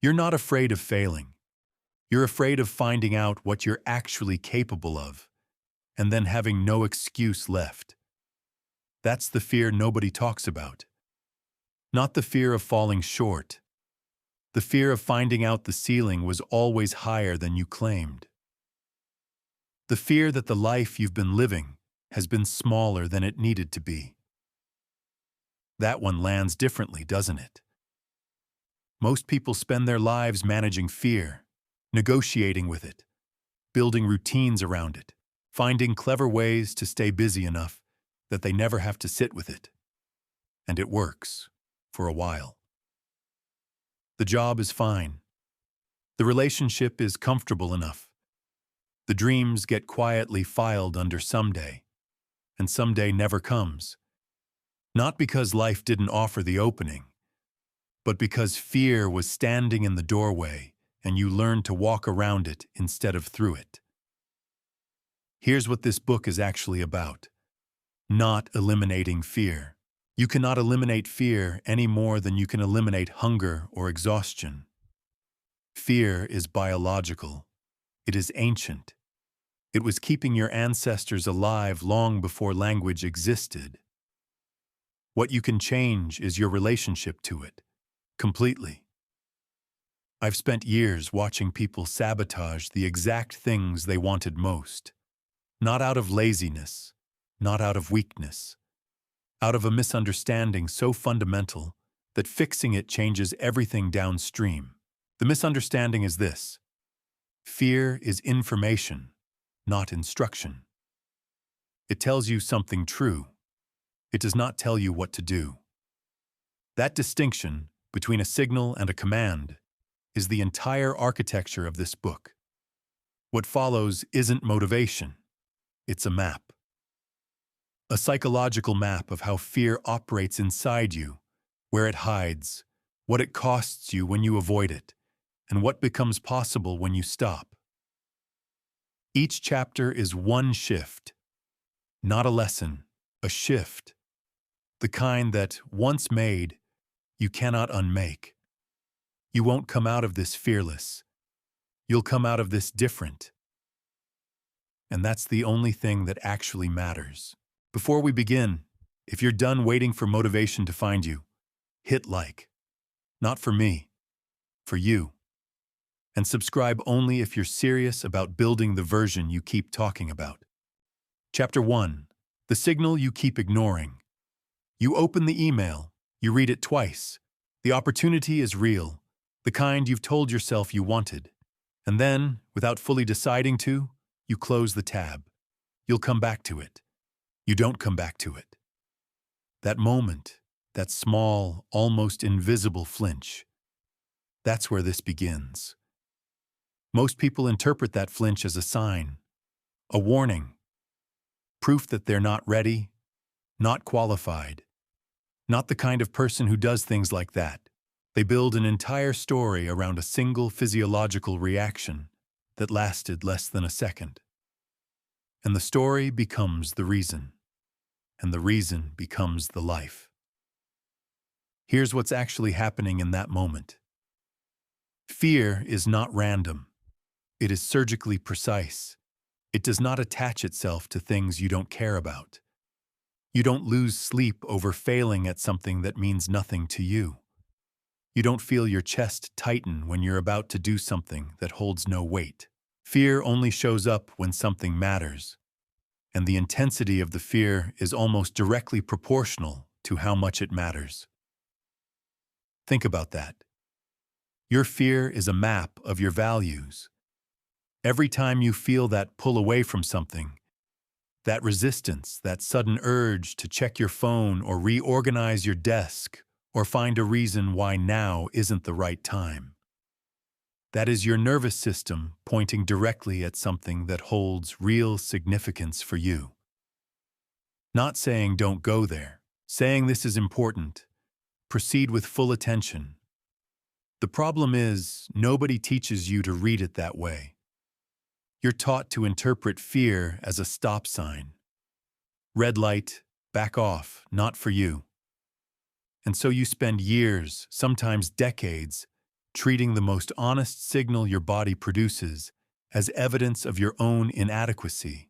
You're not afraid of failing. You're afraid of finding out what you're actually capable of, and then having no excuse left. That's the fear nobody talks about. Not the fear of falling short. The fear of finding out the ceiling was always higher than you claimed. The fear that the life you've been living has been smaller than it needed to be. That one lands differently, doesn't it? Most people spend their lives managing fear, negotiating with it, building routines around it, finding clever ways to stay busy enough that they never have to sit with it. And it works, for a while. The job is fine. The relationship is comfortable enough. The dreams get quietly filed under someday, and someday never comes. Not because life didn't offer the opening, but because fear was standing in the doorway and you learned to walk around it instead of through it. Here's what this book is actually about. Not eliminating fear. You cannot eliminate fear any more than you can eliminate hunger or exhaustion. Fear is biological. It is ancient. It was keeping your ancestors alive long before language existed. What you can change is your relationship to it, completely. I've spent years watching people sabotage the exact things they wanted most. Not out of laziness, not out of weakness, out of a misunderstanding so fundamental that fixing it changes everything downstream. The misunderstanding is this: fear is information, not instruction. It tells you something true. It does not tell you what to do. That distinction between a signal and a command is the entire architecture of this book. What follows isn't motivation. It's a map. A psychological map of how fear operates inside you, where it hides, what it costs you when you avoid it, and what becomes possible when you stop. Each chapter is one shift, not a lesson, a shift. The kind that, once made, you cannot unmake. You won't come out of this fearless. You'll come out of this different. And that's the only thing that actually matters. Before we begin, if you're done waiting for motivation to find you, hit like. Not for me, for you. And subscribe only if you're serious about building the version you keep talking about. Chapter 1. The signal you keep ignoring. You open the email, you read it twice. The opportunity is real, the kind you've told yourself you wanted. And then, without fully deciding to, you close the tab. You'll come back to it. You don't come back to it. That moment, that small, almost invisible flinch, that's where this begins. Most people interpret that flinch as a sign, a warning, proof that they're not ready, not qualified, not the kind of person who does things like that. They build an entire story around a single physiological reaction that lasted less than a second. And the story becomes the reason, and the reason becomes the life. Here's what's actually happening in that moment. Fear is not random. It is surgically precise. It does not attach itself to things you don't care about. You don't lose sleep over failing at something that means nothing to you. You don't feel your chest tighten when you're about to do something that holds no weight. Fear only shows up when something matters, and the intensity of the fear is almost directly proportional to how much it matters. Think about that. Your fear is a map of your values. Every time you feel that pull away from something, that resistance, that sudden urge to check your phone or reorganize your desk or find a reason why now isn't the right time, that is your nervous system pointing directly at something that holds real significance for you. Not saying don't go there, saying this is important, proceed with full attention. The problem is, nobody teaches you to read it that way. You're taught to interpret fear as a stop sign. Red light, back off, not for you. And so you spend years, sometimes decades, treating the most honest signal your body produces as evidence of your own inadequacy.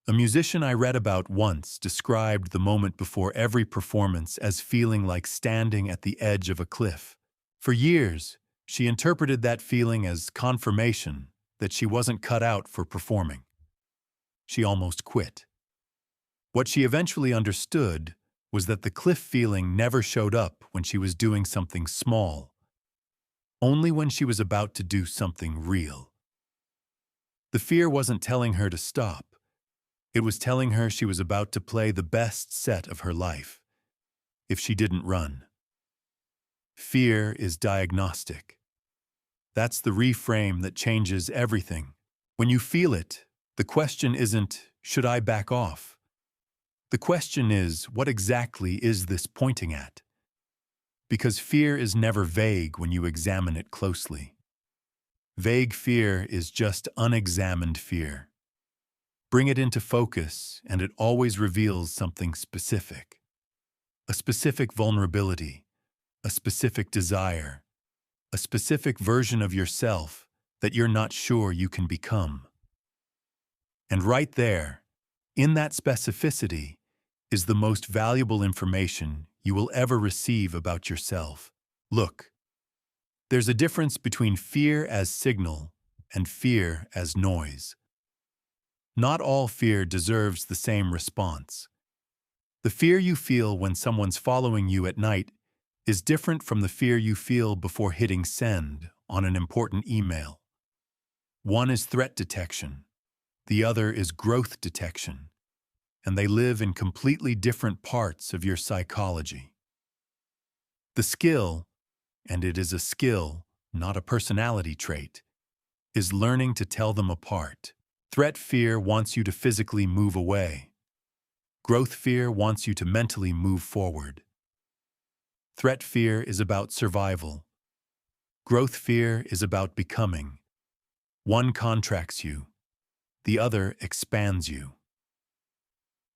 A musician I read about once described the moment before every performance as feeling like standing at the edge of a cliff. For years, she interpreted that feeling as confirmation that she wasn't cut out for performing. She almost quit. What she eventually understood was that the cliff feeling never showed up when she was doing something small, only when she was about to do something real. The fear wasn't telling her to stop. It was telling her she was about to play the best set of her life if she didn't run. Fear is diagnostic. That's the reframe that changes everything. When you feel it, the question isn't, should I back off? The question is, what exactly is this pointing at? Because fear is never vague when you examine it closely. Vague fear is just unexamined fear. Bring it into focus, and it always reveals something specific. A specific vulnerability, a specific desire, a specific version of yourself that you're not sure you can become. And right there, in that specificity, is the most valuable information you will ever receive about yourself. Look, there's a difference between fear as signal and fear as noise. Not all fear deserves the same response. The fear you feel when someone's following you at night is different from the fear you feel before hitting send on an important email. One is threat detection, the other is growth detection, and they live in completely different parts of your psychology. The skill, and it is a skill, not a personality trait, is learning to tell them apart. Threat fear wants you to physically move away. Growth fear wants you to mentally move forward. Threat fear is about survival. Growth fear is about becoming. One contracts you, the other expands you.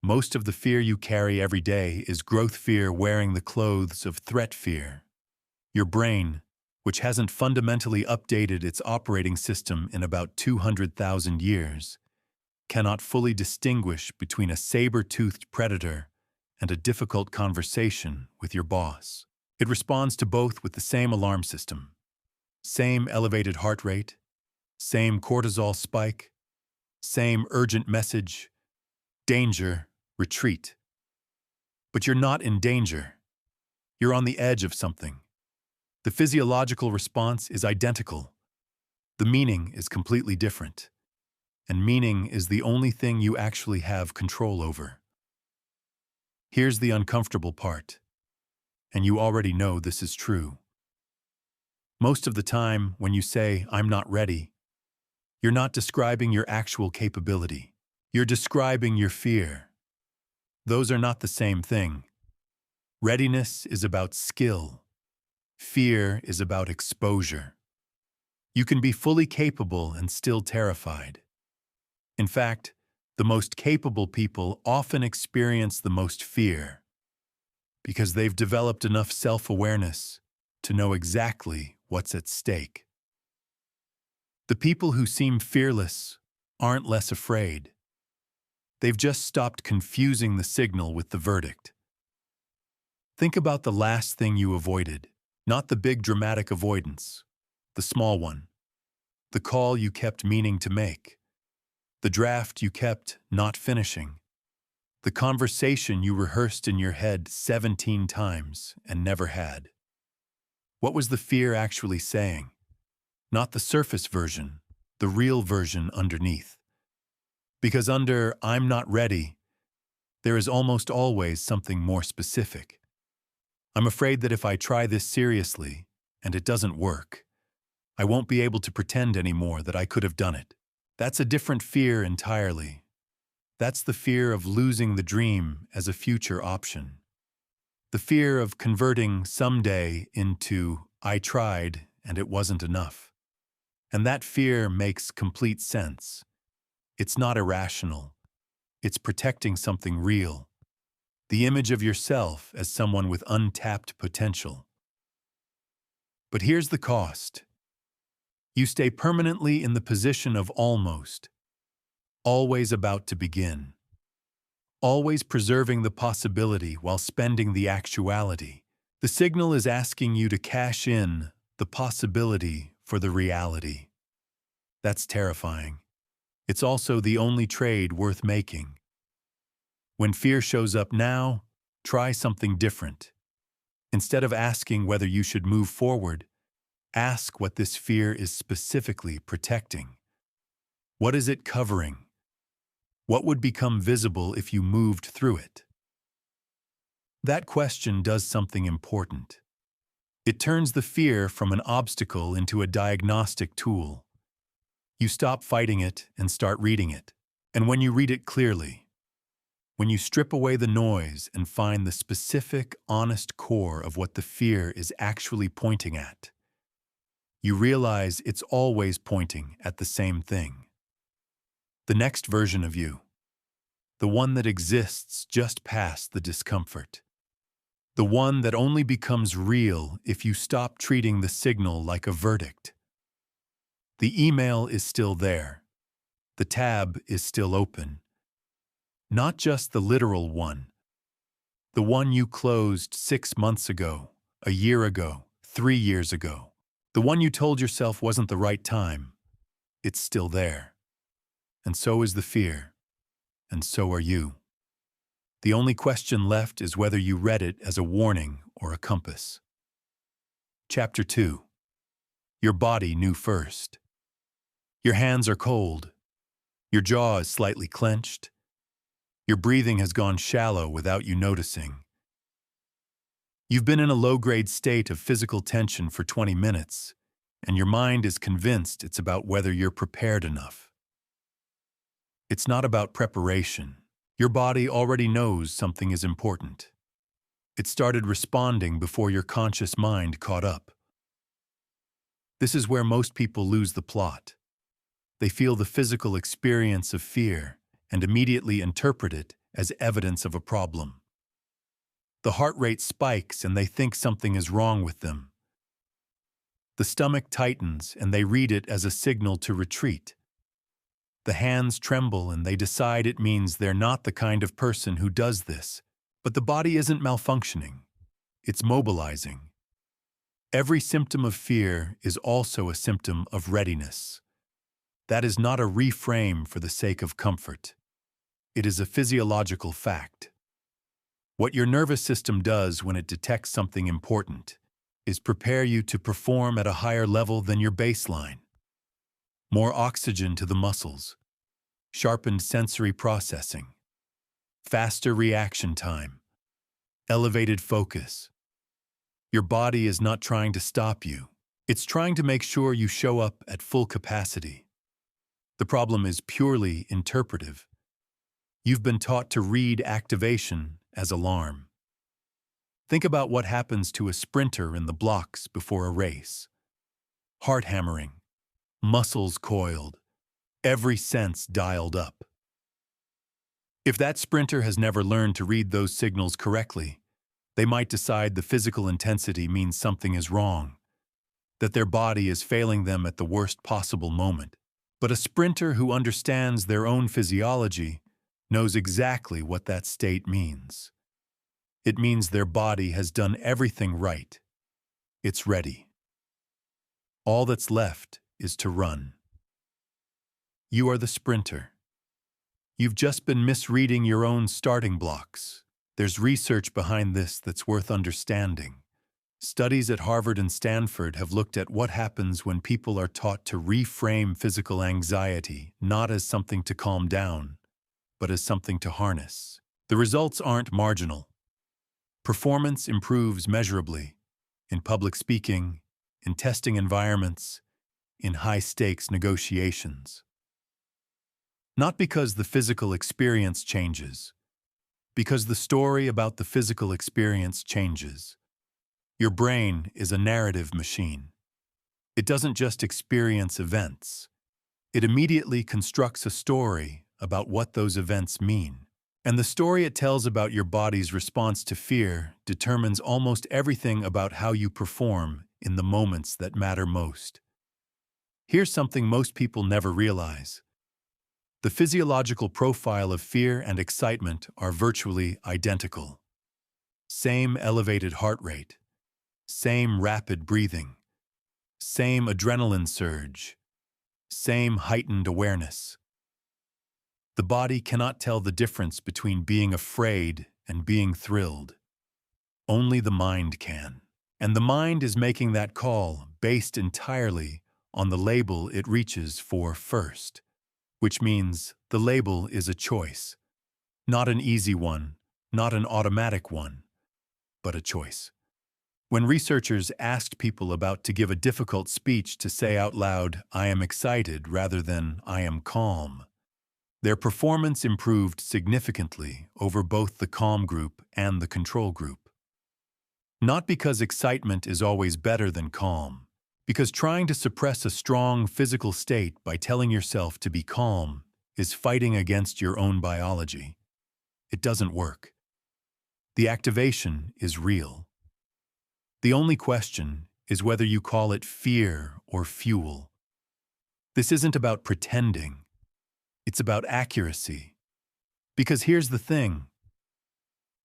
Most of the fear you carry every day is growth fear wearing the clothes of threat fear. Your brain, which hasn't fundamentally updated its operating system in about 200,000 years, cannot fully distinguish between a saber-toothed predator and a difficult conversation with your boss. It responds to both with the same alarm system, same elevated heart rate, same cortisol spike, same urgent message, danger, retreat. But you're not in danger. You're on the edge of something. The physiological response is identical. The meaning is completely different. And meaning is the only thing you actually have control over. Here's the uncomfortable part, and you already know this is true. Most of the time, when you say, "I'm not ready," you're not describing your actual capability. You're describing your fear. Those are not the same thing. Readiness is about skill. Fear is about exposure. You can be fully capable and still terrified. In fact, the most capable people often experience the most fear because they've developed enough self-awareness to know exactly what's at stake. The people who seem fearless aren't less afraid. They've just stopped confusing the signal with the verdict. Think about the last thing you avoided, not the big dramatic avoidance, the small one, the call you kept meaning to make, the draft you kept not finishing, the conversation you rehearsed in your head 17 times and never had. What was the fear actually saying? Not the surface version, the real version underneath. Because under "I'm not ready," there is almost always something more specific. I'm afraid that if I try this seriously, and it doesn't work, I won't be able to pretend anymore that I could have done it. That's a different fear entirely. That's the fear of losing the dream as a future option. The fear of converting someday into "I tried and it wasn't enough." And that fear makes complete sense. It's not irrational. It's protecting something real. The image of yourself as someone with untapped potential. But here's the cost. You stay permanently in the position of almost, always about to begin, always preserving the possibility while spending the actuality. The signal is asking you to cash in the possibility for the reality. That's terrifying. It's also the only trade worth making. When fear shows up now, try something different. Instead of asking whether you should move forward, ask what this fear is specifically protecting. What is it covering? What would become visible if you moved through it? That question does something important. It turns the fear from an obstacle into a diagnostic tool. You stop fighting it and start reading it. And when you read it clearly, when you strip away the noise and find the specific, honest core of what the fear is actually pointing at, you realize it's always pointing at the same thing. The next version of you. The one that exists just past the discomfort. The one that only becomes real if you stop treating the signal like a verdict. The email is still there. The tab is still open. Not just the literal one. The one you closed 6 months ago, a year ago, 3 years ago. The one you told yourself wasn't the right time. It's still there. And so is the fear. And so are you. The only question left is whether you read it as a warning or a compass. Chapter 2. Your body knew first. Your hands are cold. Your jaw is slightly clenched. Your breathing has gone shallow without you noticing. You've been in a low-grade state of physical tension for 20 minutes, and your mind is convinced it's about whether you're prepared enough. It's not about preparation. Your body already knows something is important. It started responding before your conscious mind caught up. This is where most people lose the plot. They feel the physical experience of fear and immediately interpret it as evidence of a problem. The heart rate spikes and they think something is wrong with them. The stomach tightens and they read it as a signal to retreat. The hands tremble and they decide it means they're not the kind of person who does this. But the body isn't malfunctioning. It's mobilizing. Every symptom of fear is also a symptom of readiness. That is not a reframe for the sake of comfort. It is a physiological fact. What your nervous system does when it detects something important is prepare you to perform at a higher level than your baseline. More oxygen to the muscles, sharpened sensory processing, faster reaction time, elevated focus. Your body is not trying to stop you. It's trying to make sure you show up at full capacity. The problem is purely interpretive. You've been taught to read activation as alarm. Think about what happens to a sprinter in the blocks before a race. Heart hammering, muscles coiled, every sense dialed up. If that sprinter has never learned to read those signals correctly, they might decide the physical intensity means something is wrong, that their body is failing them at the worst possible moment. But a sprinter who understands their own physiology knows exactly what that state means. It means their body has done everything right. It's ready. All that's left is to run. You are the sprinter. You've just been misreading your own starting blocks. There's research behind this that's worth understanding. Studies at Harvard and Stanford have looked at what happens when people are taught to reframe physical anxiety not as something to calm down, but as something to harness. The results aren't marginal. Performance improves measurably in public speaking, in testing environments, in high-stakes negotiations. Not because the physical experience changes, because the story about the physical experience changes. Your brain is a narrative machine. It doesn't just experience events. It immediately constructs a story about what those events mean. And the story it tells about your body's response to fear determines almost everything about how you perform in the moments that matter most. Here's something most people never realize. The physiological profile of fear and excitement are virtually identical. Same elevated heart rate, same rapid breathing, same adrenaline surge, same heightened awareness. The body cannot tell the difference between being afraid and being thrilled. Only the mind can. And the mind is making that call based entirely on the label it reaches for first, which means the label is a choice. Not an easy one, not an automatic one, but a choice. When researchers asked people about to give a difficult speech to say out loud, "I am excited," rather than "I am calm," their performance improved significantly over both the calm group and the control group. Not because excitement is always better than calm, because trying to suppress a strong physical state by telling yourself to be calm is fighting against your own biology. It doesn't work. The activation is real. The only question is whether you call it fear or fuel. This isn't about pretending. It's about accuracy. Because here's the thing.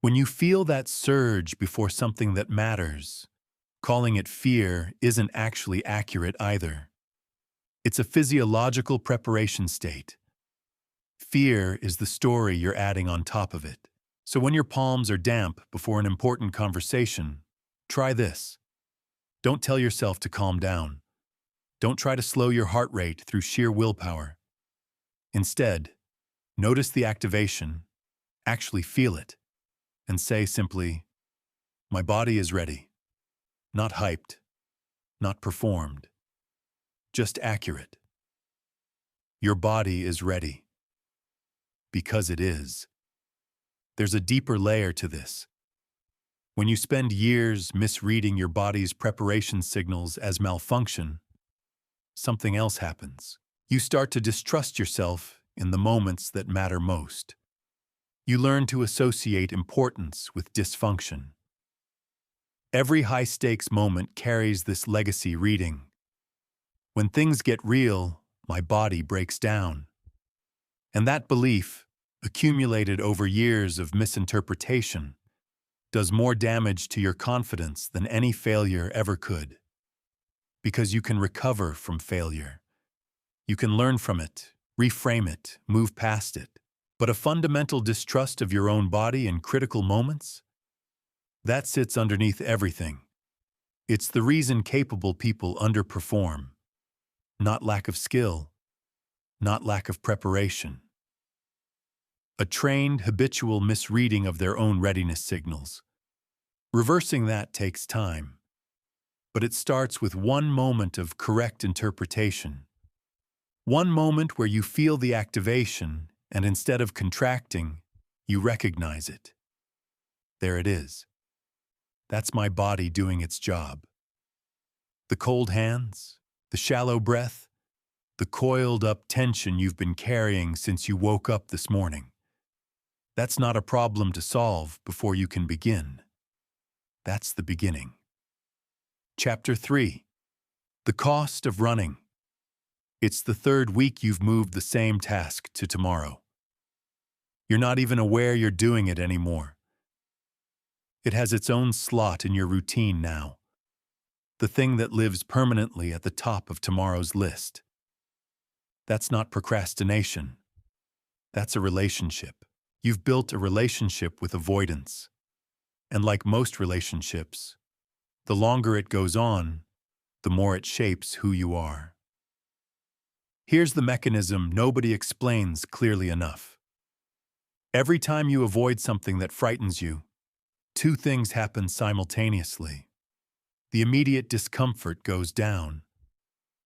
When you feel that surge before something that matters, calling it fear isn't actually accurate either. It's a physiological preparation state. Fear is the story you're adding on top of it. So when your palms are damp before an important conversation, try this. Don't tell yourself to calm down. Don't try to slow your heart rate through sheer willpower. Instead, notice the activation, actually feel it, and say simply, "My body is ready." Not hyped, not performed, just accurate. Your body is ready. Because it is. There's a deeper layer to this. When you spend years misreading your body's preparation signals as malfunction, something else happens. You start to distrust yourself in the moments that matter most. You learn to associate importance with dysfunction. Every high-stakes moment carries this legacy reading. When things get real, my body breaks down. And that belief, accumulated over years of misinterpretation, does more damage to your confidence than any failure ever could. Because you can recover from failure. You can learn from it, reframe it, move past it. But a fundamental distrust of your own body in critical moments? That sits underneath everything. It's the reason capable people underperform. Not lack of skill, not lack of preparation. A trained, habitual misreading of their own readiness signals. Reversing that takes time. But it starts with one moment of correct interpretation. One moment where you feel the activation, and instead of contracting, you recognize it. There it is. That's my body doing its job. The cold hands, the shallow breath, the coiled-up tension you've been carrying since you woke up this morning. That's not a problem to solve before you can begin. That's the beginning. Chapter 3. The Cost of Running. It's the third week you've moved the same task to tomorrow. You're not even aware you're doing it anymore. It has its own slot in your routine now. The thing that lives permanently at the top of tomorrow's list. That's not procrastination. That's a relationship. You've built a relationship with avoidance. And like most relationships, the longer it goes on, the more it shapes who you are. Here's the mechanism nobody explains clearly enough. Every time you avoid something that frightens you, two things happen simultaneously. The immediate discomfort goes down.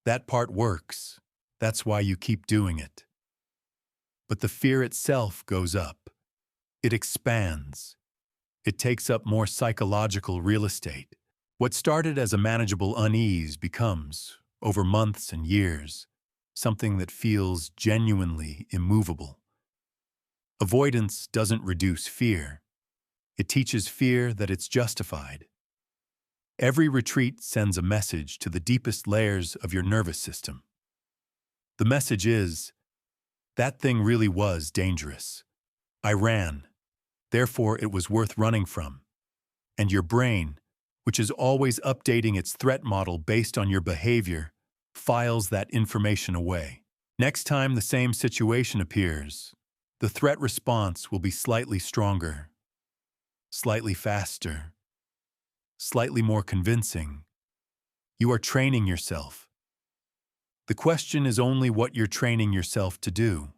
That part works. That's why you keep doing it. But the fear itself goes up. It expands. It takes up more psychological real estate. What started as a manageable unease becomes, over months and years, something that feels genuinely immovable. Avoidance doesn't reduce fear. It teaches fear that it's justified. Every retreat sends a message to the deepest layers of your nervous system. The message is, that thing really was dangerous. I ran, therefore it was worth running from. And your brain, which is always updating its threat model based on your behavior, files that information away. Next time the same situation appears, the threat response will be slightly stronger, slightly faster, slightly more convincing. You are training yourself. The question is only what you're training yourself to do.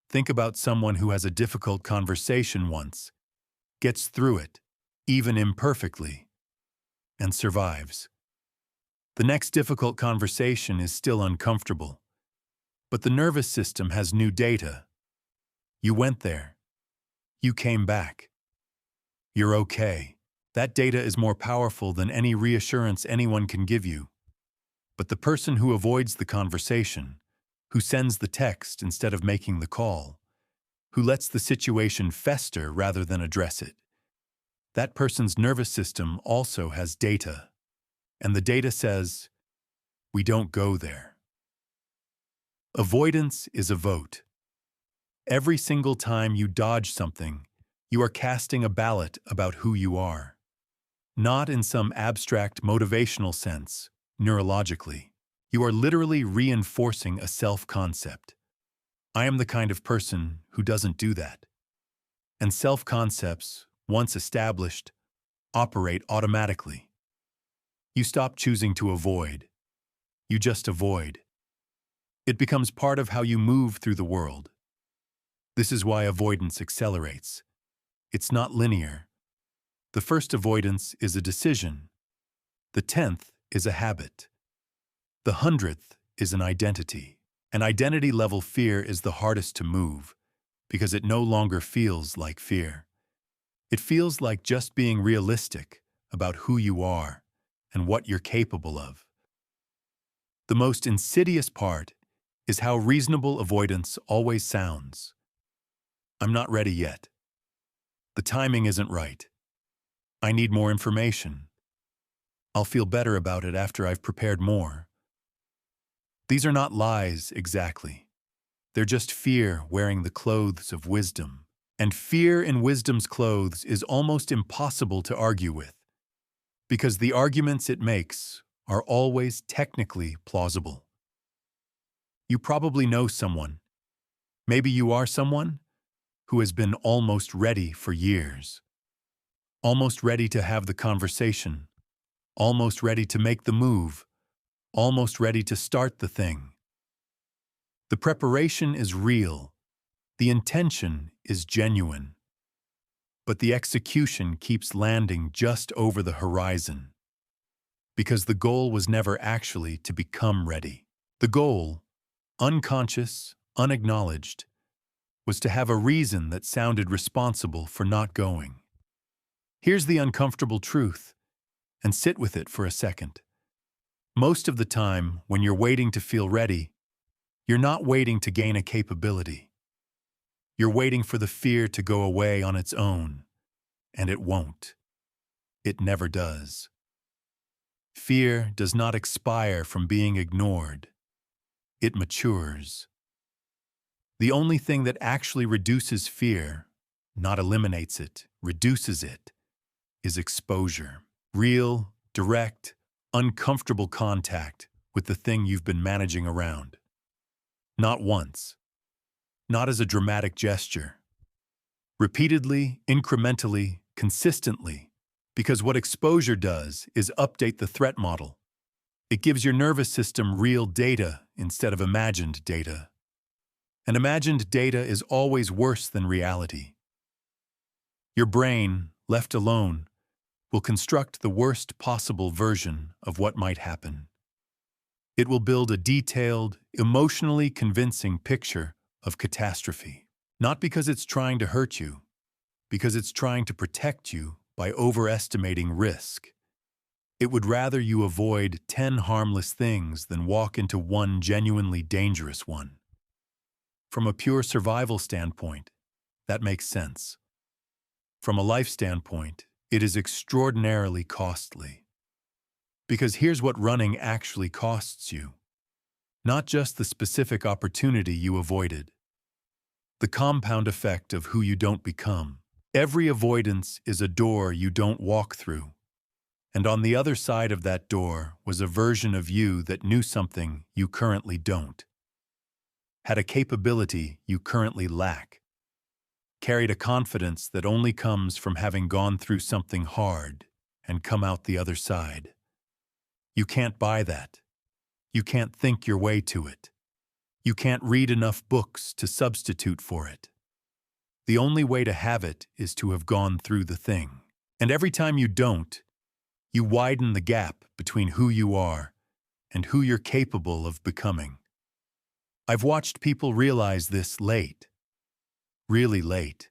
Think about someone who has a difficult conversation once, gets through it, even imperfectly, and survives. The next difficult conversation is still uncomfortable, but the nervous system has new data. You went there. You came back. You're okay. That data is more powerful than any reassurance anyone can give you. But the person who avoids the conversation, who sends the text instead of making the call, who lets the situation fester rather than address it, that person's nervous system also has data. And the data says, we don't go there. Avoidance is a vote. Every single time you dodge something, you are casting a ballot about who you are. Not in some abstract motivational sense, neurologically. You are literally reinforcing a self-concept. I am the kind of person who doesn't do that. And self-concepts, once established, operate automatically. You stop choosing to avoid. You just avoid. It becomes part of how you move through the world. This is why avoidance accelerates. It's not linear. The first avoidance is a decision. The 10th is a habit. The 100th is an identity. An identity-level fear is the hardest to move because it no longer feels like fear. It feels like just being realistic about who you are and what you're capable of. The most insidious part is how reasonable avoidance always sounds. I'm not ready yet. The timing isn't right. I need more information. I'll feel better about it after I've prepared more. These are not lies exactly. They're just fear wearing the clothes of wisdom. And fear in wisdom's clothes is almost impossible to argue with, because the arguments it makes are always technically plausible. You probably know someone, maybe you are someone, who has been almost ready for years. Almost ready to have the conversation, almost ready to make the move, almost ready to start the thing. The preparation is real, the intention is genuine, but the execution keeps landing just over the horizon, because the goal was never actually to become ready. The goal, unconscious, unacknowledged, was to have a reason that sounded responsible for not going. Here's the uncomfortable truth, and sit with it for a second. Most of the time, when you're waiting to feel ready, you're not waiting to gain a capability. You're waiting for the fear to go away on its own, and it won't. It never does. Fear does not expire from being ignored. It matures. The only thing that actually reduces fear, not eliminates it, reduces it, is exposure. Real, direct, uncomfortable contact with the thing you've been managing around. Not once. Not as a dramatic gesture. Repeatedly, incrementally, consistently, because what exposure does is update the threat model. It gives your nervous system real data instead of imagined data. And imagined data is always worse than reality. Your brain, left alone, will construct the worst possible version of what might happen. It will build a detailed, emotionally convincing picture of catastrophe. Not because it's trying to hurt you, because it's trying to protect you by overestimating risk. It would rather you avoid 10 harmless things than walk into one genuinely dangerous one. From a pure survival standpoint, that makes sense. From a life standpoint, It is extraordinarily costly. Because here's what running actually costs you. Not just the specific opportunity you avoided. The compound effect of who you don't become. Every avoidance is a door you don't walk through. And on the other side of that door was a version of you that knew something you currently don't. Had a capability you currently lack. Carried a confidence that only comes from having gone through something hard and come out the other side. You can't buy that. You can't think your way to it. You can't read enough books to substitute for it. The only way to have it is to have gone through the thing. And every time you don't, you widen the gap between who you are and who you're capable of becoming. I've watched people realize this late. Really late.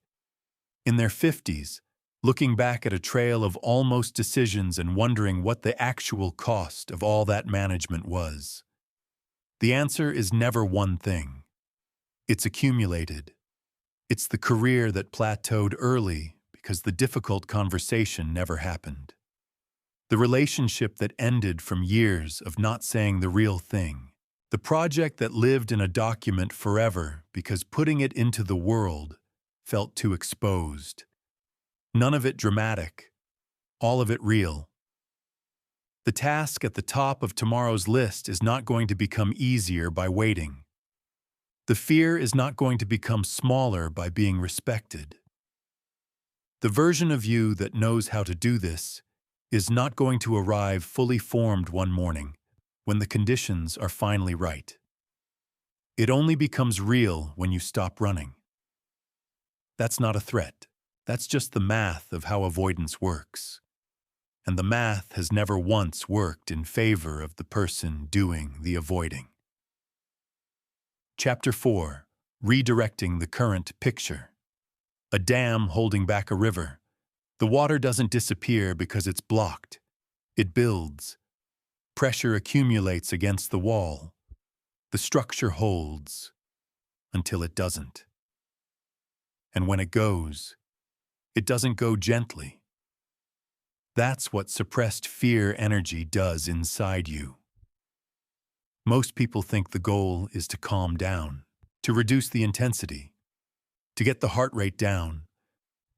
In their 50s, looking back at a trail of almost decisions and wondering what the actual cost of all that management was. The answer is never one thing. It's accumulated. It's the career that plateaued early because the difficult conversation never happened. The relationship that ended from years of not saying the real thing. The project that lived in a document forever because putting it into the world felt too exposed. None of it dramatic, all of it real. The task at the top of tomorrow's list is not going to become easier by waiting. The fear is not going to become smaller by being respected. The version of you that knows how to do this is not going to arrive fully formed one morning when the conditions are finally right. It only becomes real when you stop running. That's not a threat. That's just the math of how avoidance works. And the math has never once worked in favor of the person doing the avoiding. Chapter 4. Redirecting the current picture. A dam holding back a river. The water doesn't disappear because it's blocked. It builds. Pressure accumulates against the wall. The structure holds until it doesn't. And when it goes, it doesn't go gently. That's what suppressed fear energy does inside you. Most people think the goal is to calm down, to reduce the intensity, to get the heart rate down,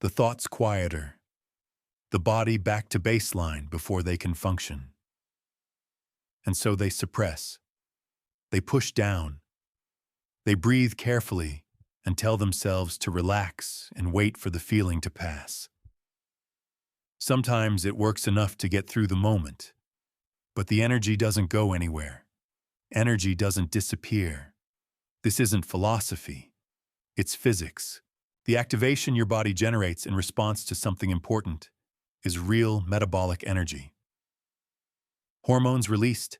the thoughts quieter, the body back to baseline before they can function. And so they suppress. They push down. They breathe carefully and tell themselves to relax and wait for the feeling to pass. Sometimes it works enough to get through the moment, but the energy doesn't go anywhere. Energy doesn't disappear. This isn't philosophy. It's physics. The activation your body generates in response to something important is real metabolic energy. Hormones released,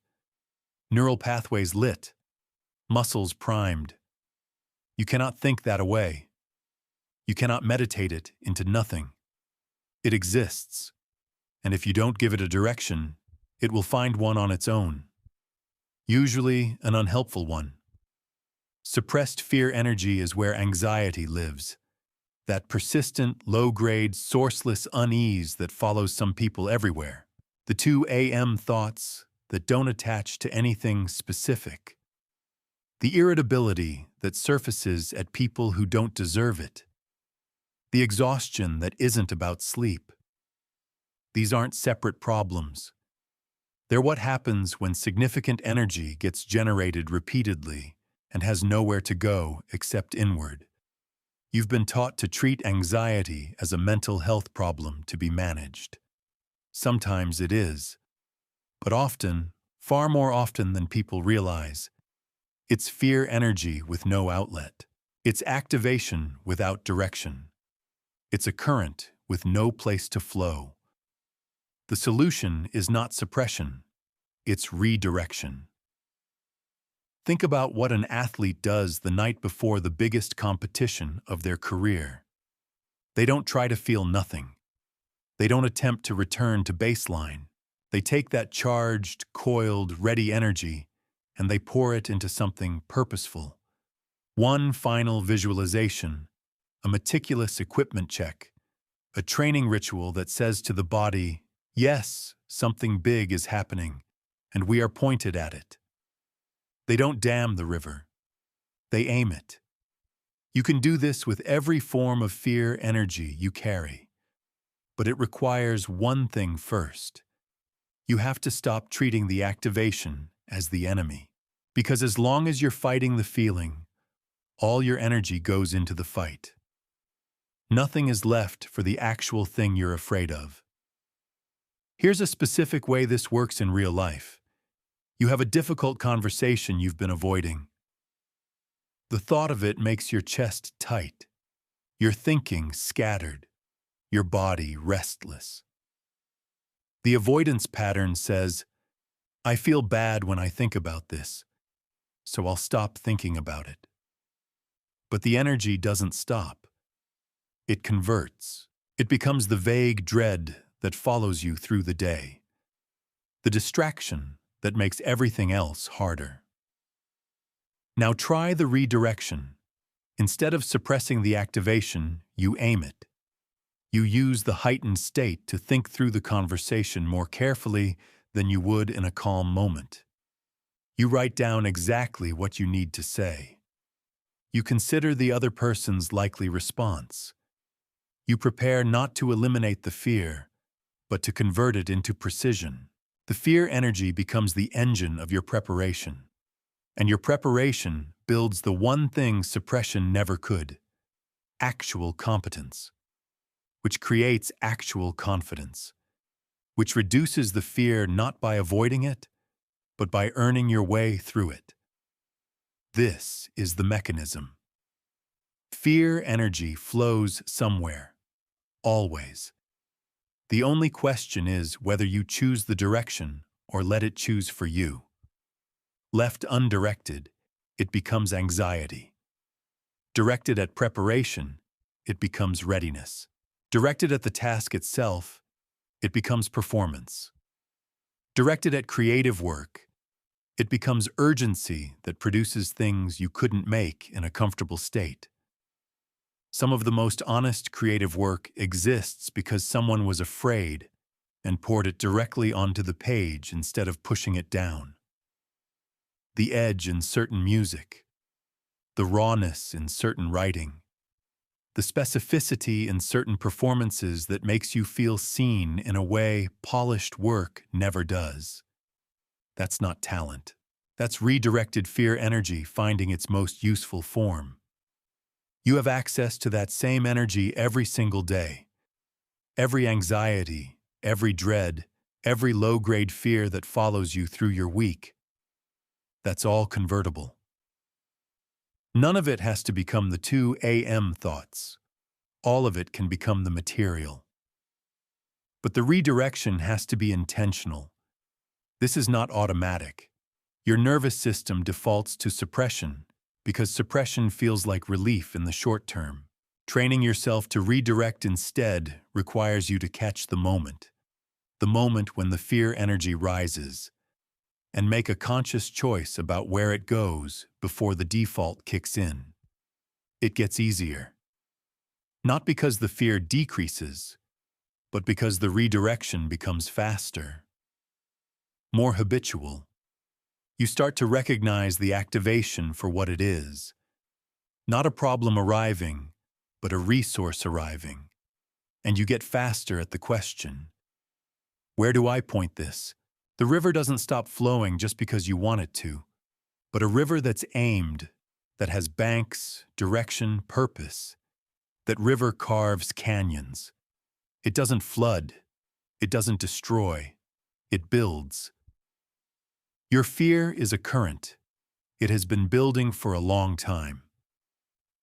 neural pathways lit, muscles primed. You cannot think that away. You cannot meditate it into nothing. It exists, and if you don't give it a direction, it will find one on its own. Usually an unhelpful one. Suppressed fear energy is where anxiety lives. That persistent, low-grade, sourceless unease that follows some people everywhere. The 2 a.m. thoughts that don't attach to anything specific. The irritability that surfaces at people who don't deserve it. The exhaustion that isn't about sleep. These aren't separate problems. They're what happens when significant energy gets generated repeatedly and has nowhere to go except inward. You've been taught to treat anxiety as a mental health problem to be managed. Sometimes it is, but often, far more often than people realize, it's fear energy with no outlet. It's activation without direction. It's a current with no place to flow. The solution is not suppression, it's redirection. Think about what an athlete does the night before the biggest competition of their career. They don't try to feel nothing. They don't attempt to return to baseline. They take that charged, coiled, ready energy and they pour it into something purposeful. One final visualization, a meticulous equipment check, a training ritual that says to the body, yes, something big is happening, and we are pointed at it. They don't dam the river. They aim it. You can do this with every form of fear energy you carry. But it requires one thing first. You have to stop treating the activation as the enemy. Because as long as you're fighting the feeling, all your energy goes into the fight. Nothing is left for the actual thing you're afraid of. Here's a specific way this works in real life. You have a difficult conversation you've been avoiding. The thought of it makes your chest tight, your thinking scattered, your body restless. The avoidance pattern says, I feel bad when I think about this, so I'll stop thinking about it. But the energy doesn't stop. It converts. It becomes the vague dread that follows you through the day, the distraction that makes everything else harder. Now try the redirection. Instead of suppressing the activation, you aim it. You use the heightened state to think through the conversation more carefully than you would in a calm moment. You write down exactly what you need to say. You consider the other person's likely response. You prepare not to eliminate the fear, but to convert it into precision. The fear energy becomes the engine of your preparation. And your preparation builds the one thing suppression never could: actual competence, which creates actual confidence, which reduces the fear not by avoiding it, but by earning your way through it. This is the mechanism. Fear energy flows somewhere, always. The only question is whether you choose the direction or let it choose for you. Left undirected, it becomes anxiety. Directed at preparation, it becomes readiness. Directed at the task itself, it becomes performance. Directed at creative work, it becomes urgency that produces things you couldn't make in a comfortable state. Some of the most honest creative work exists because someone was afraid and poured it directly onto the page instead of pushing it down. The edge in certain music, the rawness in certain writing, the specificity in certain performances that makes you feel seen in a way polished work never does. That's not talent. That's redirected fear energy finding its most useful form. You have access to that same energy every single day. Every anxiety, every dread, every low-grade fear that follows you through your week, that's all convertible. None of it has to become the 2 a.m. thoughts. All of it can become the material. But the redirection has to be intentional. This is not automatic. Your nervous system defaults to suppression because suppression feels like relief in the short term. Training yourself to redirect instead requires you to catch the moment when the fear energy rises, and make a conscious choice about where it goes before the default kicks in. It gets easier. Not because the fear decreases, but because the redirection becomes faster, more habitual. You start to recognize the activation for what it is. Not a problem arriving, but a resource arriving. And you get faster at the question. Where do I point this? The river doesn't stop flowing just because you want it to, but a river that's aimed, that has banks, direction, purpose. That river carves canyons. It doesn't flood. It doesn't destroy. It builds. Your fear is a current. It has been building for a long time.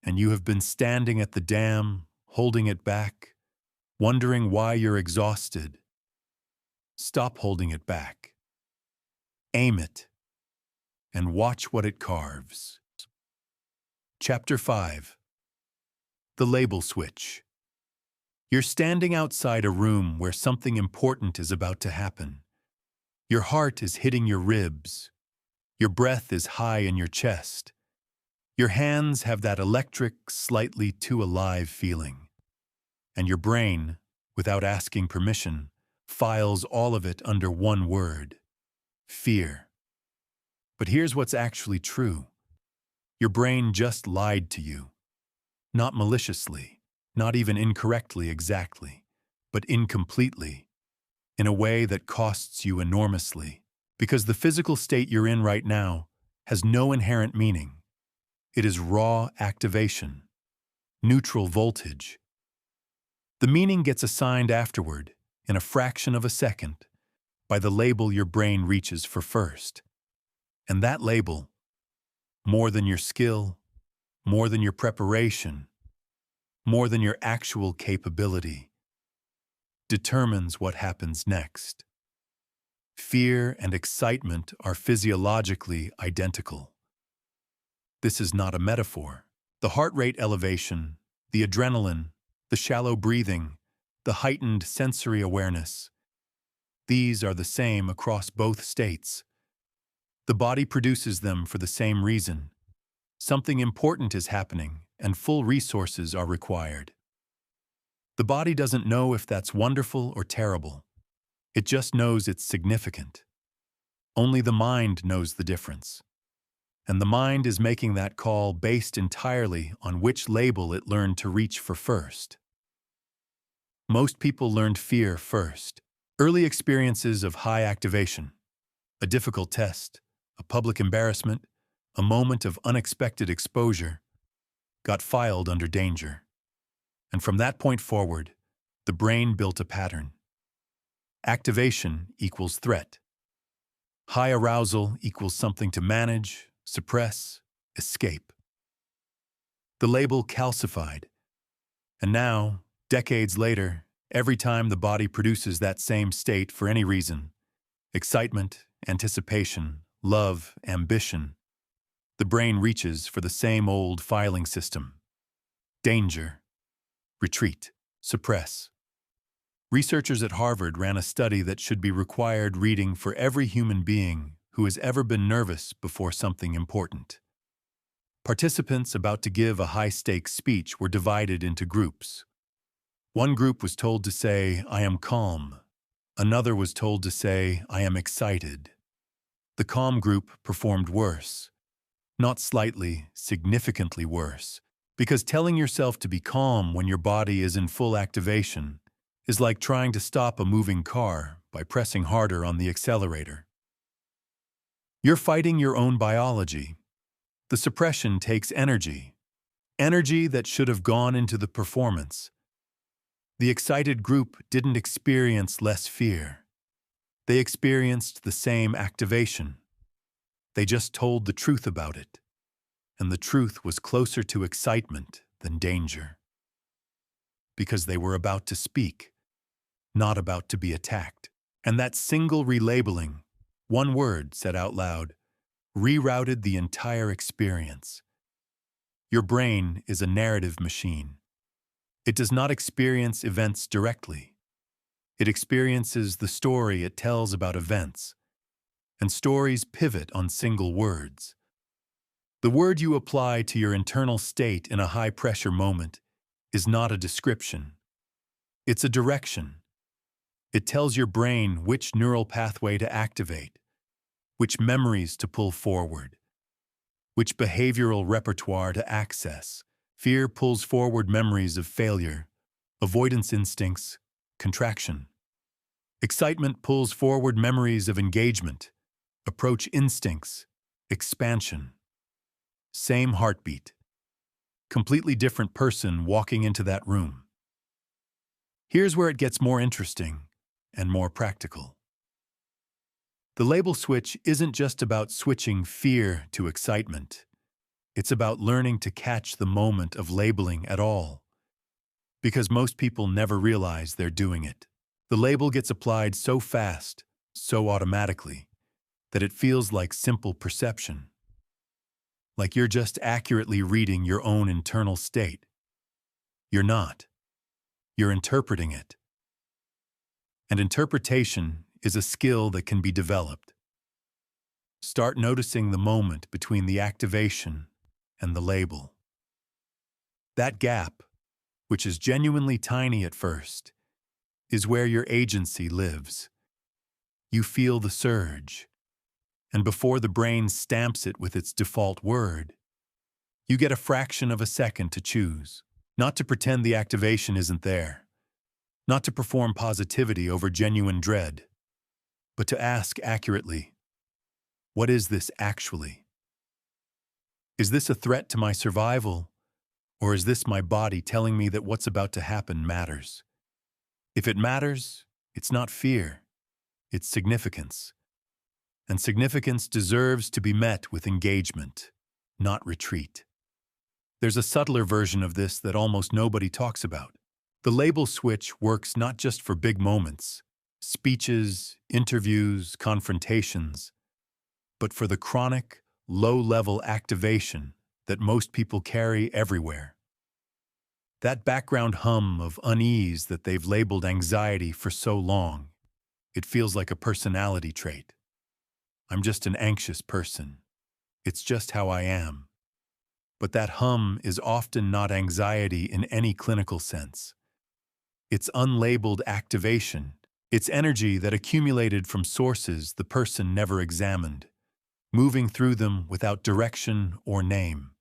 And you have been standing at the dam, holding it back, wondering why you're exhausted. Stop holding it back. Aim it, and watch what it carves. Chapter 5. The label switch. You're standing outside a room where something important is about to happen. Your heart is hitting your ribs. Your breath is high in your chest. Your hands have that electric, slightly too alive feeling. And your brain, without asking permission, files all of it under one word: fear. But here's what's actually true. Your brain just lied to you. Not maliciously, not even incorrectly exactly, but incompletely, in a way that costs you enormously. Because the physical state you're in right now has no inherent meaning. It is raw activation, neutral voltage. The meaning gets assigned afterward, in a fraction of a second, by the label your brain reaches for first. And that label, more than your skill, more than your preparation, more than your actual capability, determines what happens next. Fear and excitement are physiologically identical. This is not a metaphor. The heart rate elevation, the adrenaline, the shallow breathing, the heightened sensory awareness, these are the same across both states. The body produces them for the same reason. Something important is happening, and full resources are required. The body doesn't know if that's wonderful or terrible. It just knows it's significant. Only the mind knows the difference. And the mind is making that call based entirely on which label it learned to reach for first. Most people learned fear first. Early experiences of high activation, a difficult test, a public embarrassment, a moment of unexpected exposure, got filed under danger. And from that point forward, the brain built a pattern. Activation equals threat. High arousal equals something to manage, suppress, escape. The label calcified. And now, decades later, every time the body produces that same state for any reason, excitement, anticipation, love, ambition, the brain reaches for the same old filing system. Danger, retreat, suppress. Researchers at Harvard ran a study that should be required reading for every human being who has ever been nervous before something important. Participants about to give a high-stakes speech were divided into groups. One group was told to say, "I am calm." Another was told to say, "I am excited." The calm group performed worse. Not slightly, significantly worse. Because telling yourself to be calm when your body is in full activation is like trying to stop a moving car by pressing harder on the accelerator. You're fighting your own biology. The suppression takes energy. Energy that should have gone into the performance. The excited group didn't experience less fear. They experienced the same activation. They just told the truth about it. And the truth was closer to excitement than danger. Because they were about to speak, not about to be attacked. And that single relabeling, one word said out loud, rerouted the entire experience. Your brain is a narrative machine. It does not experience events directly. It experiences the story it tells about events. And stories pivot on single words. The word you apply to your internal state in a high-pressure moment is not a description. It's a direction. It tells your brain which neural pathway to activate, which memories to pull forward, which behavioral repertoire to access. Fear pulls forward memories of failure, avoidance instincts, contraction. Excitement pulls forward memories of engagement, approach instincts, expansion. Same heartbeat. Completely different person walking into that room. Here's where it gets more interesting and more practical. The label switch isn't just about switching fear to excitement. It's about learning to catch the moment of labeling at all. Because most people never realize they're doing it. The label gets applied so fast, so automatically, that it feels like simple perception. Like you're just accurately reading your own internal state. You're not. You're interpreting it. And interpretation is a skill that can be developed. Start noticing the moment between the activation and the label. That gap, which is genuinely tiny at first, is where your agency lives. You feel the surge, and before the brain stamps it with its default word, you get a fraction of a second to choose, not to pretend the activation isn't there, not to perform positivity over genuine dread, but to ask accurately, what is this actually? Is this a threat to my survival, or is this my body telling me that what's about to happen matters? If it matters, it's not fear, it's significance. And significance deserves to be met with engagement, not retreat. There's a subtler version of this that almost nobody talks about. The label switch works not just for big moments, speeches, interviews, confrontations, but for the chronic, low-level activation that most people carry everywhere. That background hum of unease that they've labeled anxiety for so long, it feels like a personality trait. I'm just an anxious person. It's just how I am. But that hum is often not anxiety in any clinical sense. It's unlabeled activation. It's energy that accumulated from sources the person never examined, moving through them without direction or name.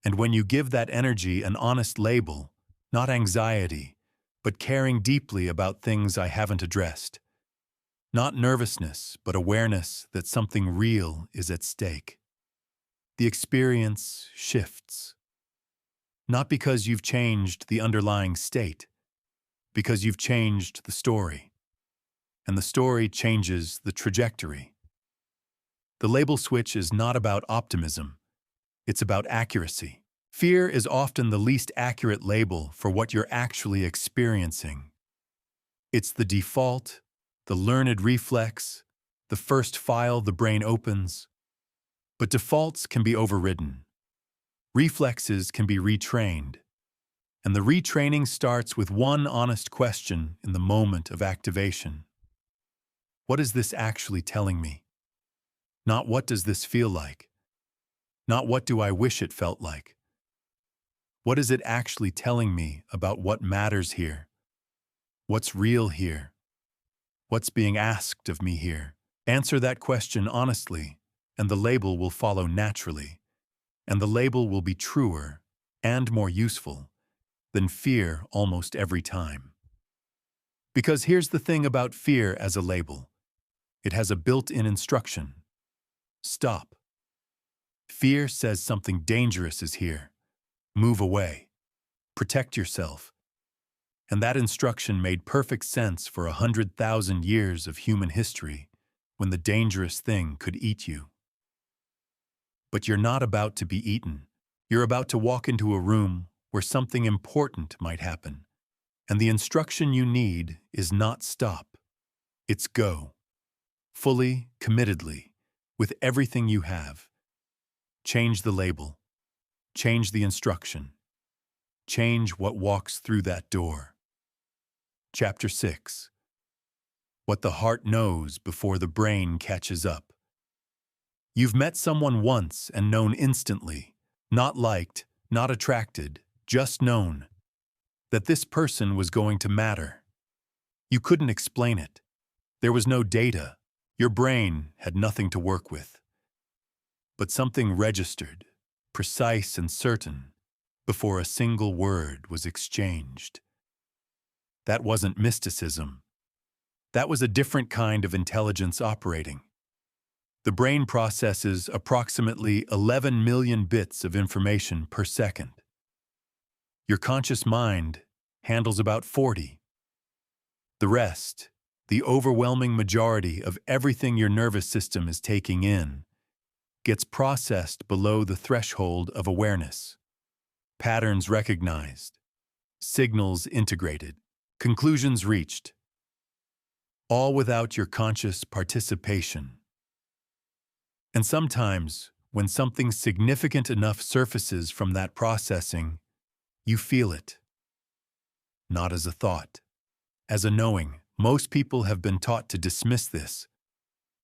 And when you give that energy an honest label, not anxiety, but caring deeply about things I haven't addressed, not nervousness, but awareness that something real is at stake, the experience shifts. Not because you've changed the underlying state, because you've changed the story. And the story changes the trajectory. The label switch is not about optimism. It's about accuracy. Fear is often the least accurate label for what you're actually experiencing. It's the default, the learned reflex, the first file the brain opens. But defaults can be overridden. Reflexes can be retrained. And the retraining starts with one honest question in the moment of activation. What is this actually telling me? Not what does this feel like? Not what do I wish it felt like? What is it actually telling me about what matters here? What's real here? What's being asked of me here? Answer that question honestly, and the label will follow naturally. And the label will be truer and more useful than fear almost every time. Because here's the thing about fear as a label. It has a built-in instruction. Stop. Fear says something dangerous is here. Move away. Protect yourself. And that instruction made perfect sense for 100,000 years of human history when the dangerous thing could eat you. But you're not about to be eaten. You're about to walk into a room where something important might happen. And the instruction you need is not stop. It's go. Fully, committedly, with everything you have. Change the label. Change the instruction. Change what walks through that door. Chapter 6. What the heart knows before the brain catches up. You've met someone once and known instantly, not liked, not attracted, just known, that this person was going to matter. You couldn't explain it. There was no data. Your brain had nothing to work with. But something registered, precise and certain, before a single word was exchanged. That wasn't mysticism. That was a different kind of intelligence operating. The brain processes approximately 11 million bits of information per second. Your conscious mind handles about 40. The rest, the overwhelming majority of everything your nervous system is taking in, gets processed below the threshold of awareness. Patterns recognized, signals integrated, conclusions reached, all without your conscious participation. And sometimes, when something significant enough surfaces from that processing, you feel it. Not as a thought, as a knowing. Most people have been taught to dismiss this,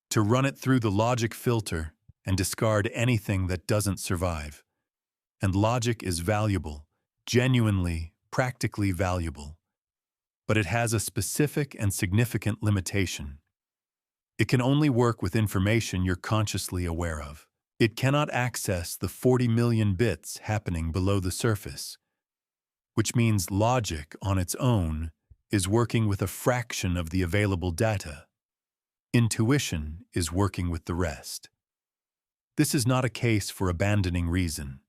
to run it through the logic filter and discard anything that doesn't survive. And logic is valuable, genuinely, practically valuable. but it has a specific and significant limitation. It can only work with information you're consciously aware of. It cannot access the 40 million bits happening below the surface, which means logic on its own is working with a fraction of the available data. Intuition is working with the rest. This is not a case for abandoning reason.